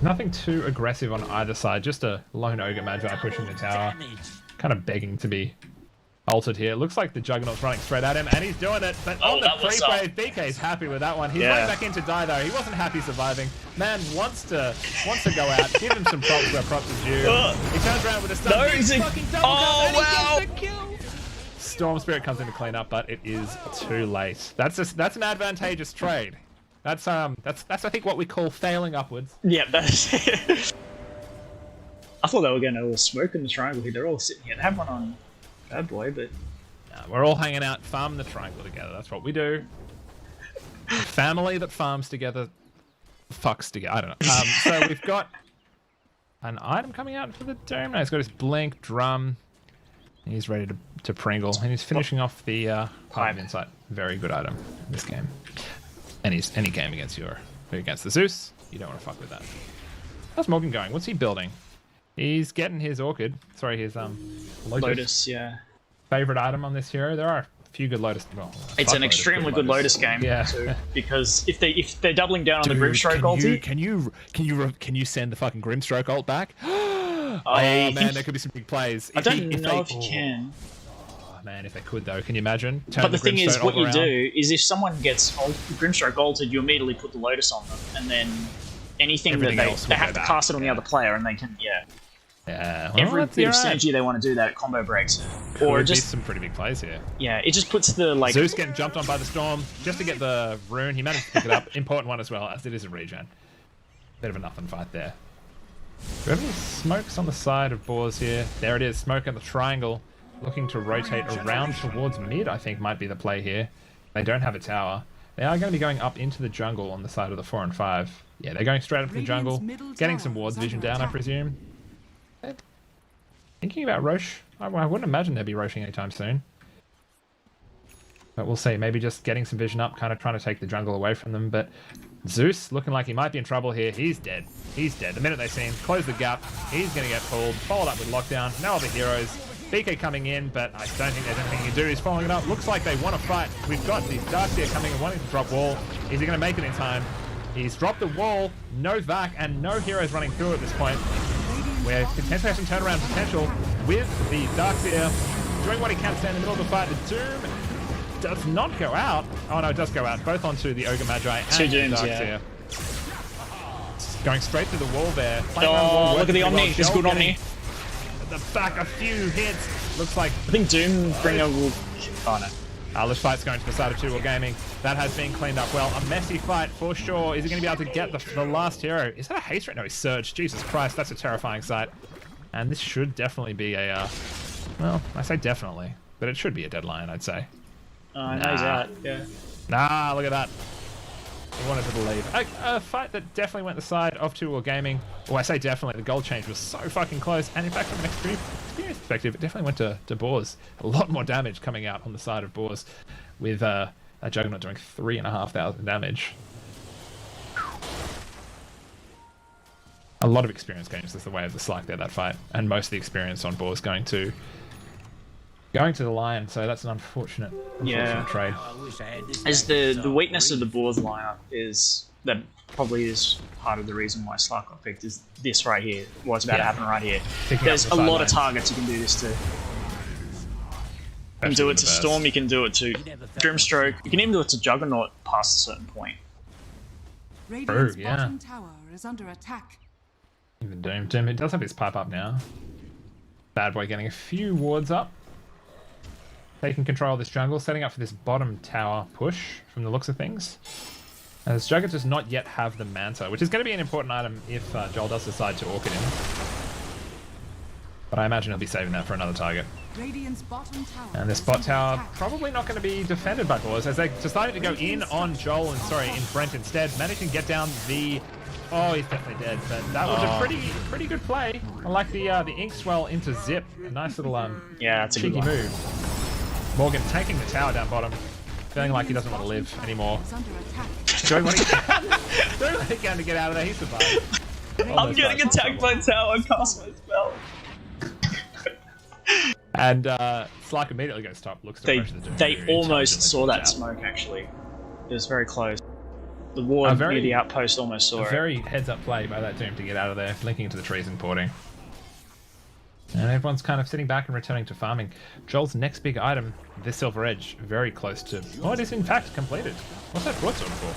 Nothing too aggressive on either side, just a lone ogre magi pushing the tower. Kind of begging to be ulted here. Looks like the Juggernaut's running straight at him, and he's doing it. But Oh, on the that was pre-wave, BK's happy with that one. He's Yeah. running back in to die though. He wasn't happy surviving. Man wants to go out. Give him some props where props are due. He turns around with a stun. No, Big he's a- fucking double Oh, cut, and he wow. gets the kill. Storm Spirit comes in to clean up, but it is too late. That's an advantageous trade. That's I think what we call failing upwards. Yeah, that's it. I thought they were going to all smoke in the triangle here. They're all sitting here. They have one on Bad Boy, but We're all hanging out, farming the triangle together. That's what we do. Family that farms together, fucks together. I don't know. So we've got an item coming out for the Doom. No, he's got his blink drum. He's ready to Pringle, and he's finishing off the Hive Insight. Very good item in this game. Any game against the Zeus, you don't want to fuck with that. How's Morgan going? What's he building? He's getting his Orchid. Sorry, his Lotus, yeah. Favorite item on this hero. There are a few good Lotus. Well, it's an extremely good Lotus game. Yeah. Too, because if they're doubling down on the Grimstroke ulti, can you send the fucking Grimstroke ult back? Man, there could be some big plays. I don't know if you can. Oh, man, if they could though, can you imagine? But the thing is, what you do is if someone gets Grimstroke ulted, you immediately put the Lotus on them, and then anything that they have to cast it on the other player, and they can well, every bit of synergy they want to do that combo breaks. Or just some pretty big plays here. Yeah, it just puts the Zeus getting jumped on by the storm just to get the rune. He managed to pick it up. Important one as well, as it is a regen. Bit of a nothing fight there. Do we have any smokes on the side of Boars here? There it is, smoke at the triangle. Looking to rotate around towards mid, I think might be the play here. They don't have a tower. They are going to be going up into the jungle on the side of the 4 and 5. Yeah, they're going straight up to the jungle. Getting some wards vision down, I presume. Thinking about Roche. I wouldn't imagine they'd be Roshing anytime soon. But we'll see. Maybe just getting some vision up, kind of trying to take the jungle away from them. But Zeus looking like he might be in trouble here. He's dead. He's dead. The minute they see him, close the gap. He's going to get pulled. Followed up with Lockdown. No other heroes. BK coming in, but I don't think there's anything he can do. He's following it up. Looks like they want to fight. We've got these Darkseer coming and wanting to drop wall. Is he going to make it in time? He's dropped the wall. No vac and no heroes running through at this point. We're potentially having turnaround potential with the Darkseer doing what he can to stay in the middle of the fight. The Doom does not go out. Oh no, it does go out. Both onto the Ogre Magi and Two Dooms, Darkseer. Yeah. Going straight through the wall there. Oh, look at the Omni. It's good Omni. At the back, a few hits. Looks like... I think Doombringer will... Oh no. This fight's going to the side of 2 War Gaming. That has been cleaned up well. A messy fight for sure. Is he going to be able to get the last hero? Is that a haste rate? No, he's surged. Jesus Christ, that's a terrifying sight. And this should definitely be a... well, I say definitely, but it should be a deadline, I'd say. Oh, no, he's out. Yeah. Nah, look at that. He wanted to believe. A fight that definitely went the side of 2 War Gaming. Well, I say definitely. The gold change was so fucking close. And in fact, from an experience perspective, it definitely went to Boars. A lot more damage coming out on the side of Boars, with a Juggernaut doing 3,500 damage. A lot of experience gains is the way of the Slack there, that fight. And most of the experience on Boars going to the Lion, so that's an unfortunate trade. As the weakness of the Boars lineup is that probably is part of the reason why Slark got picked is this right here. What's about to happen right here. There's a lot of targets you can do this to. You can do it to Storm, you can do it to Grimstroke, you can even do it to Juggernaut past a certain point. Radiant's bottom tower is under attack. Even Doom, it does have his pipe up now. Bad Boy getting a few wards up. Taking control of this jungle, setting up for this bottom tower push from the looks of things. As Jugger does not yet have the Manta, which is going to be an important item if Joel does decide to Orchid him. But I imagine he'll be saving that for another target. Radiant's bottom tower And this bot tower probably not going to be defended by Boars, as they decided to go in on Joel in Brent instead, managing to get down the... Oh, he's definitely dead, but that was a pretty good play. I like the Ink Swell into Zip. A nice little that's a cheeky move. Morgan taking the tower down bottom, feeling like he doesn't want to live anymore. Doing what he can. Doing what he can to get out of there. He survived. I'm getting attacked by tower, cast my spell. And Slark immediately goes top. Looks to approach the Doom. They almost saw that smoke, actually. It was very close. The ward near the outpost almost saw it. A very heads-up play by that Doom to get out of there, linking into the trees and porting. And everyone's kind of sitting back and returning to farming. Joel's next big item, this Silver Edge, very close to... Oh, it is in fact completed. What's that broadsword for?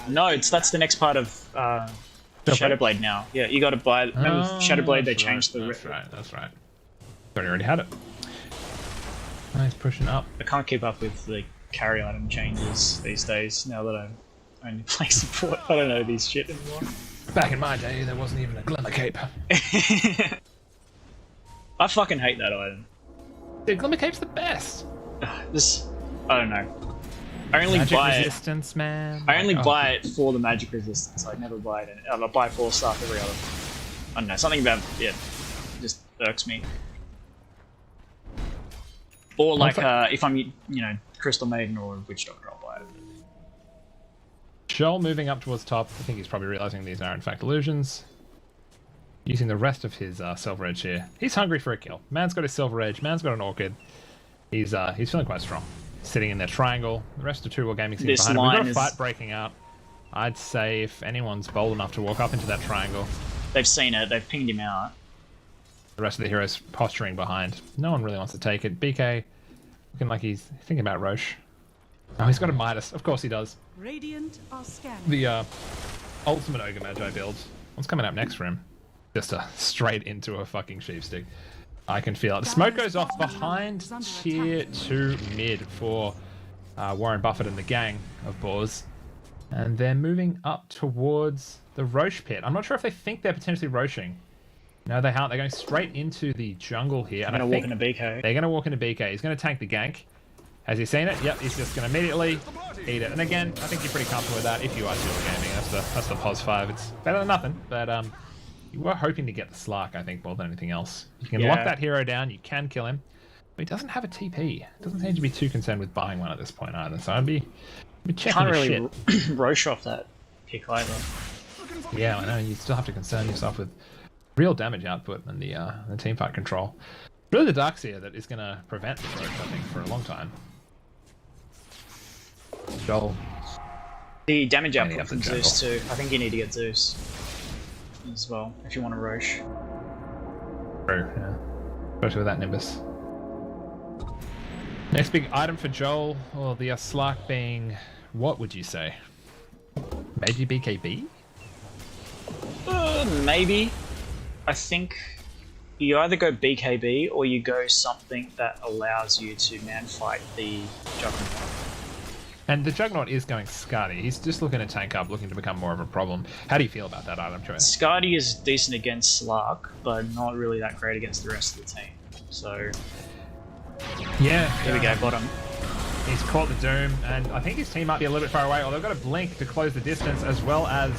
No, that's the next part of Shadowblade now. Yeah, you got to buy... Remember Shadowblade, they changed the... That's right. Thought he already had it. Nice, pushing up. I can't keep up with the carry item changes these days, now that I only play support. I don't know these shit anymore. Back in my day, there wasn't even a Glimmer Cape. I fucking hate that item. Dude, Glimmer Cape's the best. I don't know. I only magic buy resistance, man. I only buy it for the magic resistance. I never buy it. I buy 4 stuff every other. I don't know, something about it just irks me. Or like, if I'm, you know, Crystal Maiden or Witch Doctor, I'll buy it. Joel moving up towards top. I think he's probably realizing these are in fact illusions. Using the rest of his Silver Edge here. He's hungry for a kill. Man's got his Silver Edge. Man's got an Orchid. He's feeling quite strong. Sitting in their triangle. The rest of Two World Gaming seems behind him. We've got a fight breaking out. I'd say if anyone's bold enough to walk up into that triangle. They've seen it. They've pinged him out. The rest of the heroes posturing behind. No one really wants to take it. BK looking like he's thinking about Roche. Oh, he's got a Midas. Of course he does. Radiant are scanning. The ultimate Ogre Magi build. What's coming up next for him? Just straight into a fucking sheepstick. I can feel it. The smoke goes off behind tier 2 mid for Warren Buffett and the gang of Boars. And they're moving up towards the Roche pit. I'm not sure if they think they're potentially Roching. No, they aren't. They're going straight into the jungle here. They're going to walk into BK. They're going to walk into BK. He's going to tank the gank. Has he seen it? Yep, he's just going to immediately eat it. And again, I think you're pretty comfortable with that if you are still gaming. That's the pos 5. It's better than nothing, but you were hoping to get the Slark, I think, more than anything else. You can lock that hero down, you can kill him, but he doesn't have a TP. Doesn't seem to be too concerned with buying one at this point either, so I'd be checking Can't his really shit. Roche off that pick either. Yeah, I know, you still have to concern yourself with real damage output and the teamfight control. Really the Darkseer that is going to prevent the Roche, I think, for a long time. Joel. The damage output from Zeus too. I think you need to get Zeus as well if you want to Roche. True, yeah. Especially with that Nimbus. Next big item for Joel, or the Slark being, what would you say? Maybe BKB? Maybe. I think you either go BKB or you go something that allows you to man fight the Juggernaut. And the Juggernaut is going Skadi. He's just looking to tank up, looking to become more of a problem. How do you feel about that item choice? Skadi is decent against Slark, but not really that great against the rest of the team. So, yeah, here we go, bottom. He's caught the Doom, and I think his team might be a little bit far away, although they've got a Blink to close the distance, as well as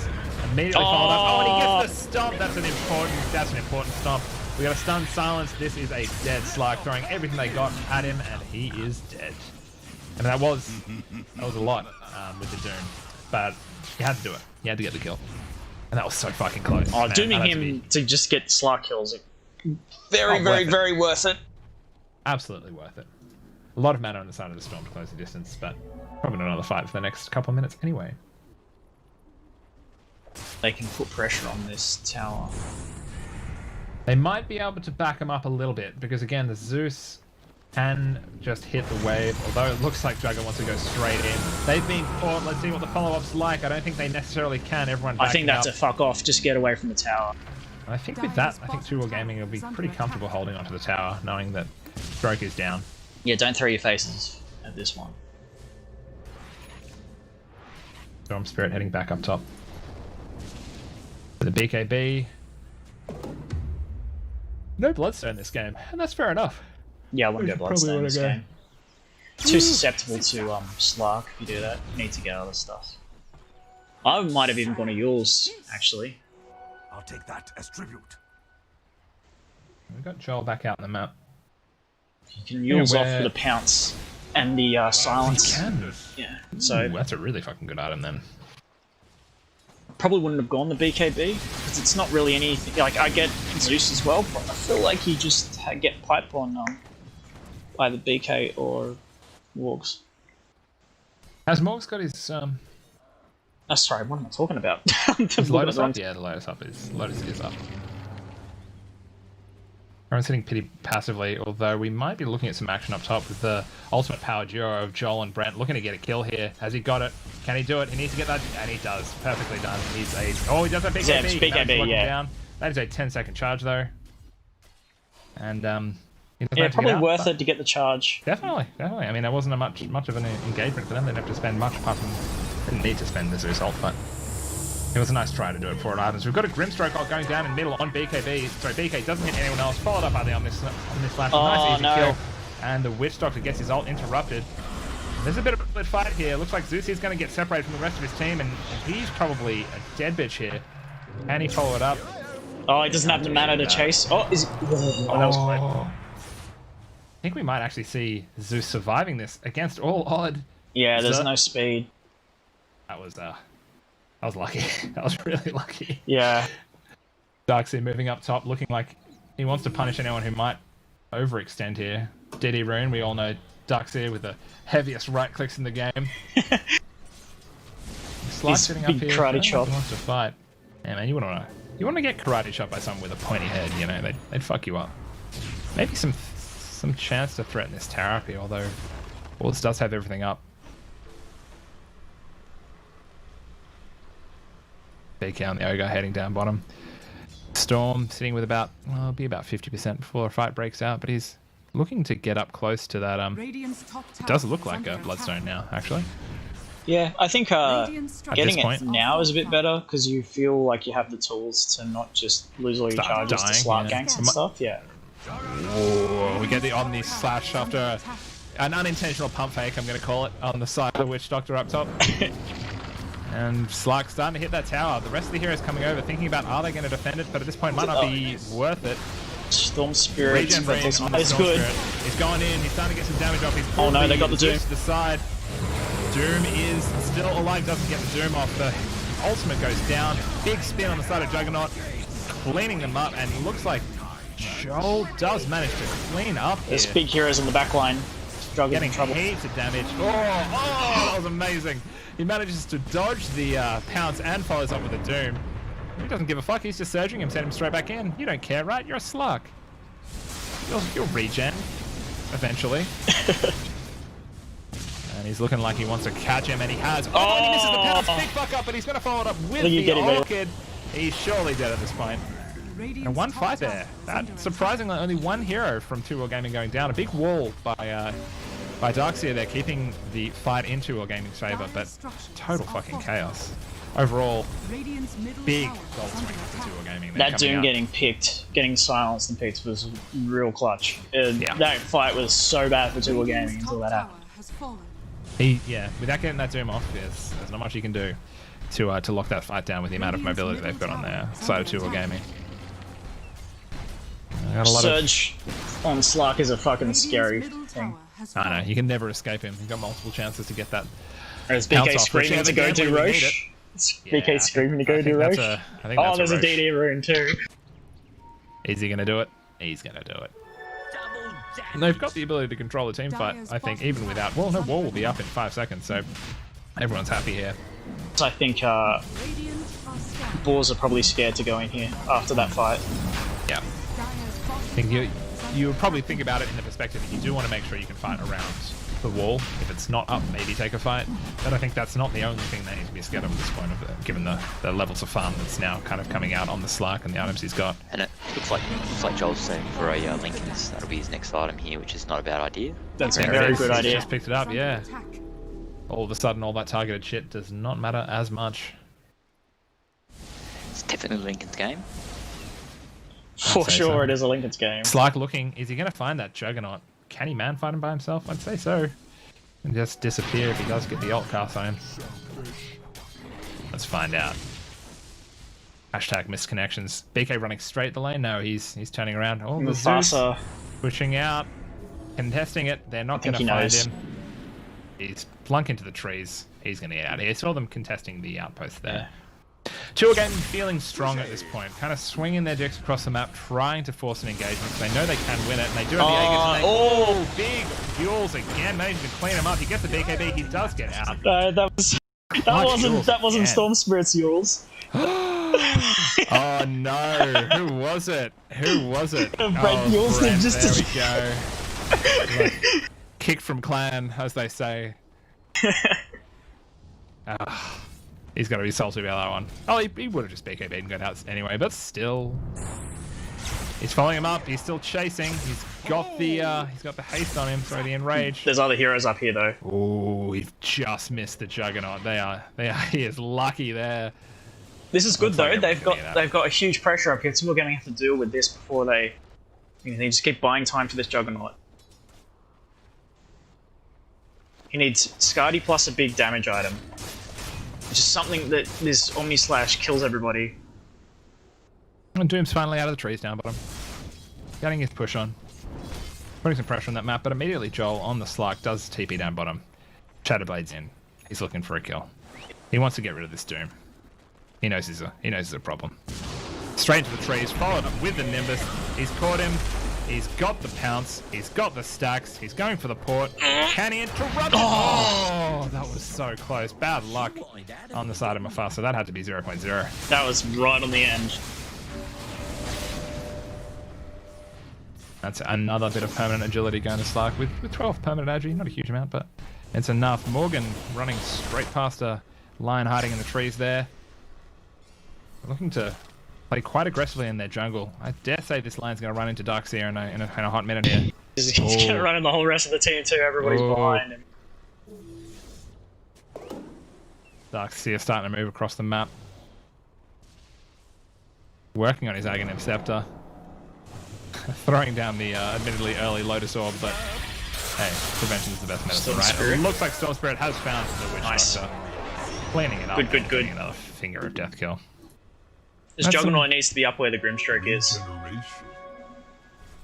immediately followed up. Oh, and he gets the stomp. That's an important stomp. We got a stunned silence. This is a dead Slark, throwing everything they got at him, and he is dead. I mean, that was a lot with the Doom, but you had to do it. You had to get the kill, and that was so fucking close. Oh, dooming him to just get Slark kills, very worth it. Absolutely worth it. A lot of mana on the side of the storm to close the distance, but probably not another fight for the next couple of minutes anyway. They can put pressure on this tower. They might be able to back him up a little bit, because again, the Zeus can just hit the wave, although it looks like Jugger wants to go straight in. They've been caught. Let's see what the follow-up's like. I don't think they necessarily can. Everyone I think that's up. a fuck off. Just get away from the tower. I think with that, I think Two World Gaming will be pretty comfortable holding onto the tower, knowing that Stroke is down. Yeah, don't throw your faces at this one. Storm Spirit heading back up top. For the BKB. No Bloodstone this game, and that's fair enough. Yeah, I wouldn't go Bloodstone this game. It's too susceptible to Slark if you do that. You need to get other stuff. I might have even gone to Yule's, actually. I'll take that as tribute. We've got Joel back out on the map. You can Yule's off with a pounce and the silence. You can. Yeah, so that's a really fucking good item then. Probably wouldn't have gone the BKB because it's not really anything. Like I get Zeus as well, but I feel like you just get piped on either BK or Wargs. Has Morgs got his Oh, sorry, what am I talking about? Is Lotus up? Yeah, the Lotus up is up. Everyone's hitting pity passively, although we might be looking at some action up top with the ultimate power duo of Joel and Brent looking to get a kill here. Has he got it? Can he do it? He needs to get that, and he does. Perfectly done. He's ace. Oh, he does a BKB. BKB, yeah. Down. That is a 10-second charge though. And yeah, probably worth it to get the charge. Definitely. I mean, there wasn't much of an engagement for them. They didn't have to spend much apart from they didn't need to spend the Zeus ult, but it was a nice try to do it for it items. We've got a Grimstroke ult going down in middle on BKB. Sorry, BK doesn't hit anyone else. Followed up by the Omnis Flash. Nice easy kill. And the Witch Doctor gets his ult interrupted. There's a bit of a split fight here. Looks like Zeus is going to get separated from the rest of his team, and he's probably a dead bitch here. Can he follow it up? Oh, he doesn't have the mana to chase. Oh, is he? Oh, that was close. I think we might actually see Zeus surviving this against all odd. Yeah, there's no speed. That was lucky. That was really lucky. Yeah. Darkseid moving up top, looking like he wants to punish anyone who might overextend here. DD Rune, we all know Darkseid with the heaviest right clicks in the game. Slice sitting up big here. karate chop. Wants to fight. Yeah, man, you want to get karate chopped by someone with a pointy head. You know, they'd fuck you up. Maybe some chance to threaten this tower up here, although Wars does have everything up. BK on the Ogre heading down bottom. Storm sitting with about, well, it'll be about 50% before a fight breaks out, but he's looking to get up close to that. Does look like a Bloodstone now, actually. Yeah, I think getting point. it now is a bit better because you feel like you have the tools to not just lose all your Start charges to dying, slut yeah. ganks and stuff. Yeah. Whoa, we get the Omni Slash after an unintentional pump fake, I'm going to call it, on the side of the Witch Doctor up top. And Slark's starting to hit that tower. The rest of the heroes coming over, thinking about are they going to defend it, but at this point might not be worth it. Storm Spirit. Regen ring on the It's Storm good. Spirit. He's going in, he's starting to get some damage off. He's Oh no, they got the Doom. to the side. Doom is still alive, doesn't get the Doom off. The ultimate goes down. Big spin on the side of Juggernaut, cleaning them up, and it looks like Joel does manage to clean up here. There's big heroes on the back line. Struggling Getting in trouble. heaps of damage. Oh, that was amazing. He manages to dodge the pounce and follows up with a Doom. He doesn't give a fuck, he's just surging him, send him straight back in. You don't care, right? You're a Slark. You'll regen, eventually. And he's looking like he wants to catch him, and he has. Oh, and he misses the pounce. Big fuck up, but he's going to follow it up with the Orchid. He's surely dead at this point. And one fight there. That, surprisingly, only one hero from 2 World Gaming going down. A big wall by Darkseid there, keeping the fight in 2 World Gaming's favor, but total fucking chaos. Overall, big gold swing for 2 World Gaming. That Doom getting picked, getting silenced and picked was real clutch. Yeah. That fight was so bad for 2 World Gaming until that happened. Without getting that Doom off, there's not much you can do to lock that fight down with the amount of mobility they've got on their side of 2 World Gaming. Surge on Slark is a fucking scary thing. I know, you can never escape him. You've got multiple chances to get that. There's BK screaming to go do Roche. BK screaming to go do Roche. Oh, there's a DD rune too. Is he going to do it? He's going to do it. And they've got the ability to control the team fight, I think, even without... Well, no, wall will be up in 5 seconds, so everyone's happy here. So I think Boars are probably scared to go in here after that fight. Yeah. I think you would probably think about it in the perspective that you do want to make sure you can fight around the wall. If it's not up, maybe take a fight. But I think that's not the only thing they need to be scared of at this point, given the levels of farm that's now kind of coming out on the Slark and the items he's got. And it looks like Joel's saying for a Lincoln's, that'll be his next item here, which is not a bad idea. That's a very good idea. He's just picked it up, yeah. All of a sudden, all that targeted shit does not matter as much. It's definitely Lincoln's game. For sure, it is a Lincoln's game. Slark looking, is he going to find that Juggernaut? Can he man fight him by himself? I'd say so. And just disappear if he does get the ult cast on him. Let's find out. Hashtag misconnections. BK running straight the lane. No, he's turning around. Oh, the Zeus pushing out, contesting it. They're not going to find him. He's plunk into the trees. He's going to get out of here. I saw them contesting the outpost there. Yeah. 2 again feeling strong at this point, kind of swinging their dicks across the map, trying to force an engagement. They know they can win it, and they do have the Aegis. Oh, big fuels again, managing to clean him up. He gets the BKB, he does get out. That wasn't Storm Spirit's Yules. Oh no, who was it? Who was it? Brent Yules did just there we go. Like, kicked from clan, as they say. He's got to be salty about that one. Oh, he would have just BKB'd and gone out anyway, but still. He's following him up. He's still chasing. He's got the haste on him. Sorry, the enrage. There's other heroes up here though. Oh, he's just missed the Juggernaut. He is lucky there. This is good though. They've got a huge pressure up here. So we're going to have to deal with this before they just keep buying time for this Juggernaut. He needs Skadi plus a big damage item. Just something that this Omni Slash kills everybody. And Doom's finally out of the trees down bottom. Getting his push on. Putting some pressure on that map, but immediately Joel on the Slark does TP down bottom. Shatterblade's in. He's looking for a kill. He wants to get rid of this Doom. He knows he's a problem. Straight into the trees, followed up with the Nimbus. He's caught him. He's got the pounce. He's got the stacks. He's going for the port. Can he interrupt? Oh, that was so close. Bad luck on the side of Mufasa. That had to be 0.0. That was right on the end. That's another bit of permanent agility going to Slark with 12 permanent agi. Not a huge amount, but it's enough. Morgan running straight past a lion hiding in the trees there. Looking to play quite aggressively in their jungle. I dare say this line's going to run into Darkseer in a hot minute here. He's going to run in the whole rest of the team too. Everybody's behind him. Darkseer starting to move across the map. Working on his Aghanim Scepter. Throwing down the admittedly early Lotus Orb, but hey, prevention is the best medicine, right? It looks like Storm Spirit has found the Witch Doctor. Cleaning it up. Good. Getting another finger of death kill. This Juggernaut needs to be up where the Grimstroke is.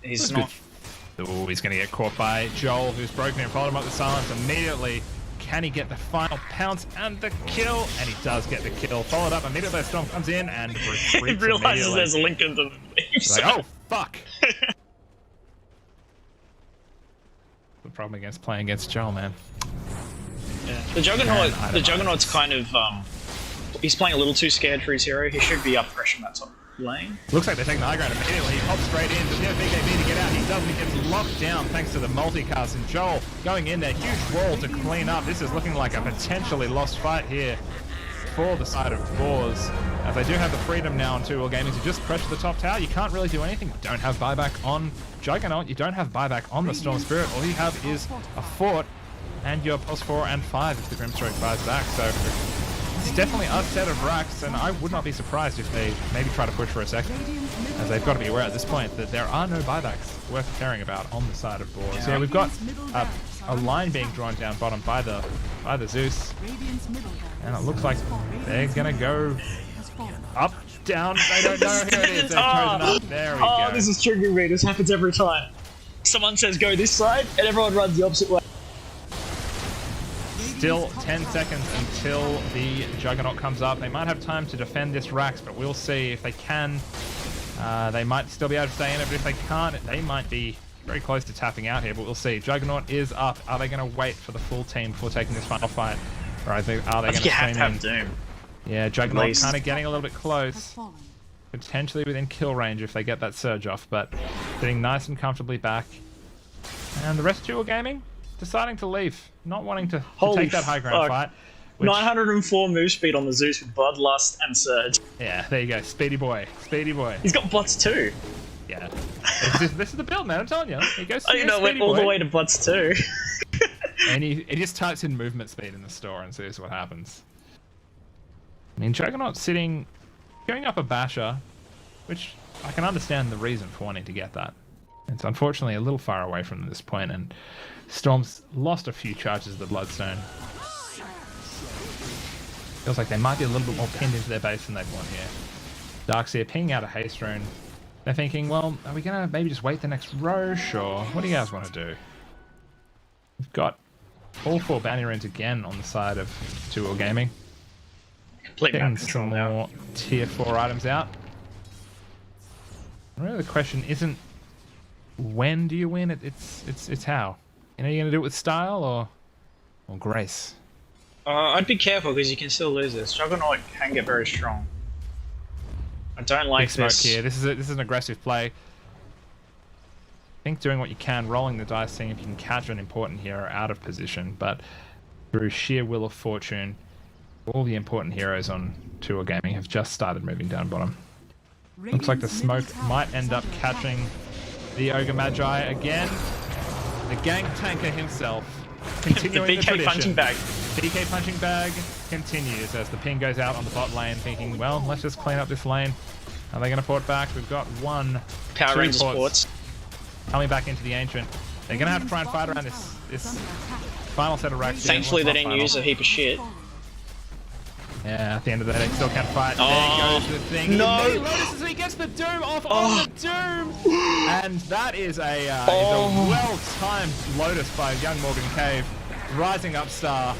He's not. Oh, he's going to get caught by Joel, who's broken and followed him up with silence immediately. Can he get the final pounce and the kill? And he does get the kill. Followed up immediately. Storm comes in and retreats. He realizes there's Lincoln to the leaves. Like, oh, fuck. The problem against playing against Joel, man. Yeah. The Juggernaut's kind of he's playing a little too scared for his hero. He should be up pressuring that top lane. Looks like they're taking the high ground immediately. He pops straight in. Does he have BKB to get out? He doesn't. He gets locked down thanks to the multicast. And Joel going in there. Huge wall to clean up. This is looking like a potentially lost fight here for the side of Boars. As they do have the freedom now on 2 Gaming to just pressure the top tower. You can't really do anything. You don't have buyback on Juggernaut. You don't have buyback on the Storm Spirit. All you have is a fort and your +4 and 5 if the Grimstroke buys back. So it's definitely a set of racks, and I would not be surprised if they maybe try to push for a second, as they've got to be aware at this point that there are no buybacks worth caring about on the side of Boars. So yeah, we've got a line being drawn down bottom by the Zeus, and it looks like they're gonna go up, down. They don't know who it is. They've chosen up. There we go. This is triggering me. This happens every time. Someone says go this side, and everyone runs the opposite way. Still 10 seconds until the Juggernaut comes up. They might have time to defend this Rax, but we'll see if they can. They might still be able to stay in it, but if they can't, they might be very close to tapping out here, but we'll see. Juggernaut is up. Are they going to wait for the full team before taking this final fight? Or are they going to have to have Doom. Yeah, Juggernaut kind of getting a little bit close. Potentially within kill range if they get that surge off, but sitting nice and comfortably back. And the rest of you are gaming, deciding to leave, not wanting to take that high ground fight. Which, 904 move speed on the Zeus with Bloodlust and Surge. Yeah, there you go, speedy boy, speedy boy. He's got bots too. Yeah, this is the build, man. I'm telling you. He goes. Went all the way to bots too. And he just types in movement speed in the store and sees what happens. I mean, Juggernaut's sitting, going up a basher, which I can understand the reason for wanting to get that. It's unfortunately a little far away from this point, and Storm's lost a few charges of the Bloodstone. Feels like they might be a little bit more pinned into their base than they'd want here. Darkseer pinging out a haste rune. They're thinking, well, are we going to maybe just wait the next Roche, or what do you guys want to do? We've got all 4 bounty runes again on the side of 2 Gaming. Getting some more tier 4 items out. Really, the question isn't when do you win? It's how. You know, you're gonna do it with style or grace. I'd be careful because you can still lose this. Juggernaut can get very strong. I don't like Big smoke this. here. This is an aggressive play. I think doing what you can, rolling the dice, seeing if you can catch an important hero out of position, but through sheer will of fortune, all the important heroes on 2 Gaming have just started moving down bottom. Looks like the smoke might end up catching the Ogre Magi again. The gang tanker himself, continuing the BK punching bag. BK punching bag continues as the ping goes out on the bot lane, thinking, well, let's just clean up this lane. Are they going to port back? We've got 1, Power 2 Rangers ports ports coming back into the Ancient. They're going to have to try and fight around this final set of racks. Thankfully they didn't use a heap of shit. Yeah, at the end of the day, they still can't fight. Oh, there goes the thing. no. He notices he gets the Doom off on the Doom. And that is a well-timed Lotus by young Morgan Cave. Rising up star.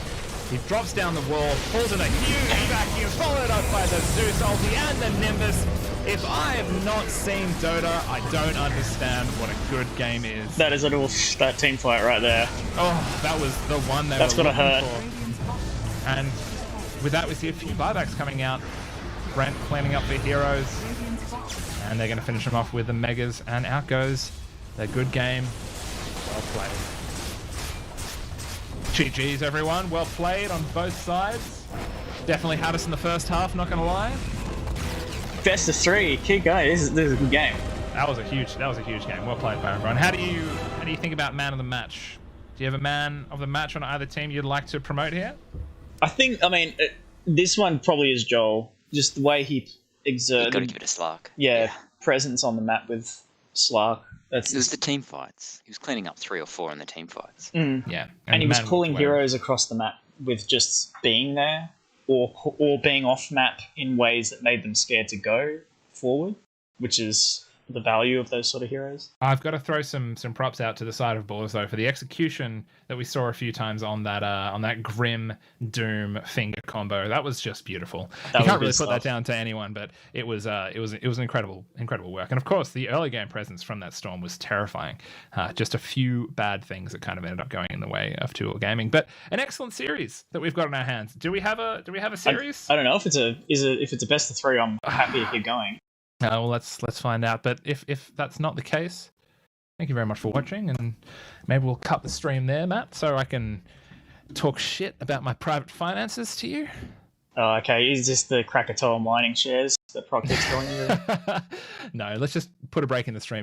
He drops down the wall, pulls in a huge vacuum, followed up by the Zeus ulti and the Nimbus. If I have not seen Dota, I don't understand what a good game is. That is that team fight right there. Oh, that was the one That's were gotta hurt. looking for. And with that, we see a few buybacks coming out. Brent cleaning up the heroes. And they're going to finish them off with the Megas. And out goes the good game. Well played. GG's, everyone. Well played on both sides. Definitely had us in the first half, not going to lie. Best of 3. Keep going. This is a good game. That was a huge game. Well played by everyone. How do you think about man of the match? Do you have a man of the match on either team you'd like to promote here? I mean, this one probably is Joel. Just the way he exerted. You've got to give it a Slark. Yeah, presence on the map with Slark. It was the team fights. He was cleaning up 3 or 4 in the team fights. Yeah. And he was pulling heroes across the map with just being there or being off map in ways that made them scared to go forward, which is the value of those sort of heroes. I've got to throw some props out to the side of ballers though for the execution that we saw a few times on that Grim Doom finger combo. That was just beautiful. You can't really put that down to anyone, but it was incredible work. And of course, the early game presence from that Storm was terrifying. Just a few bad things that kind of ended up going in the way of 2-All Gaming, but an excellent series that we've got in our hands. Do we have a series? I don't know if it's a best of 3. I'm happy to keep going. Well, let's find out. But if that's not the case, thank you very much for watching, and maybe we'll cut the stream there, Matt, so I can talk shit about my private finances to you. Oh, okay. Is this the Krakatoa mining shares that Proc keeps telling you? No, let's just put a break in the stream.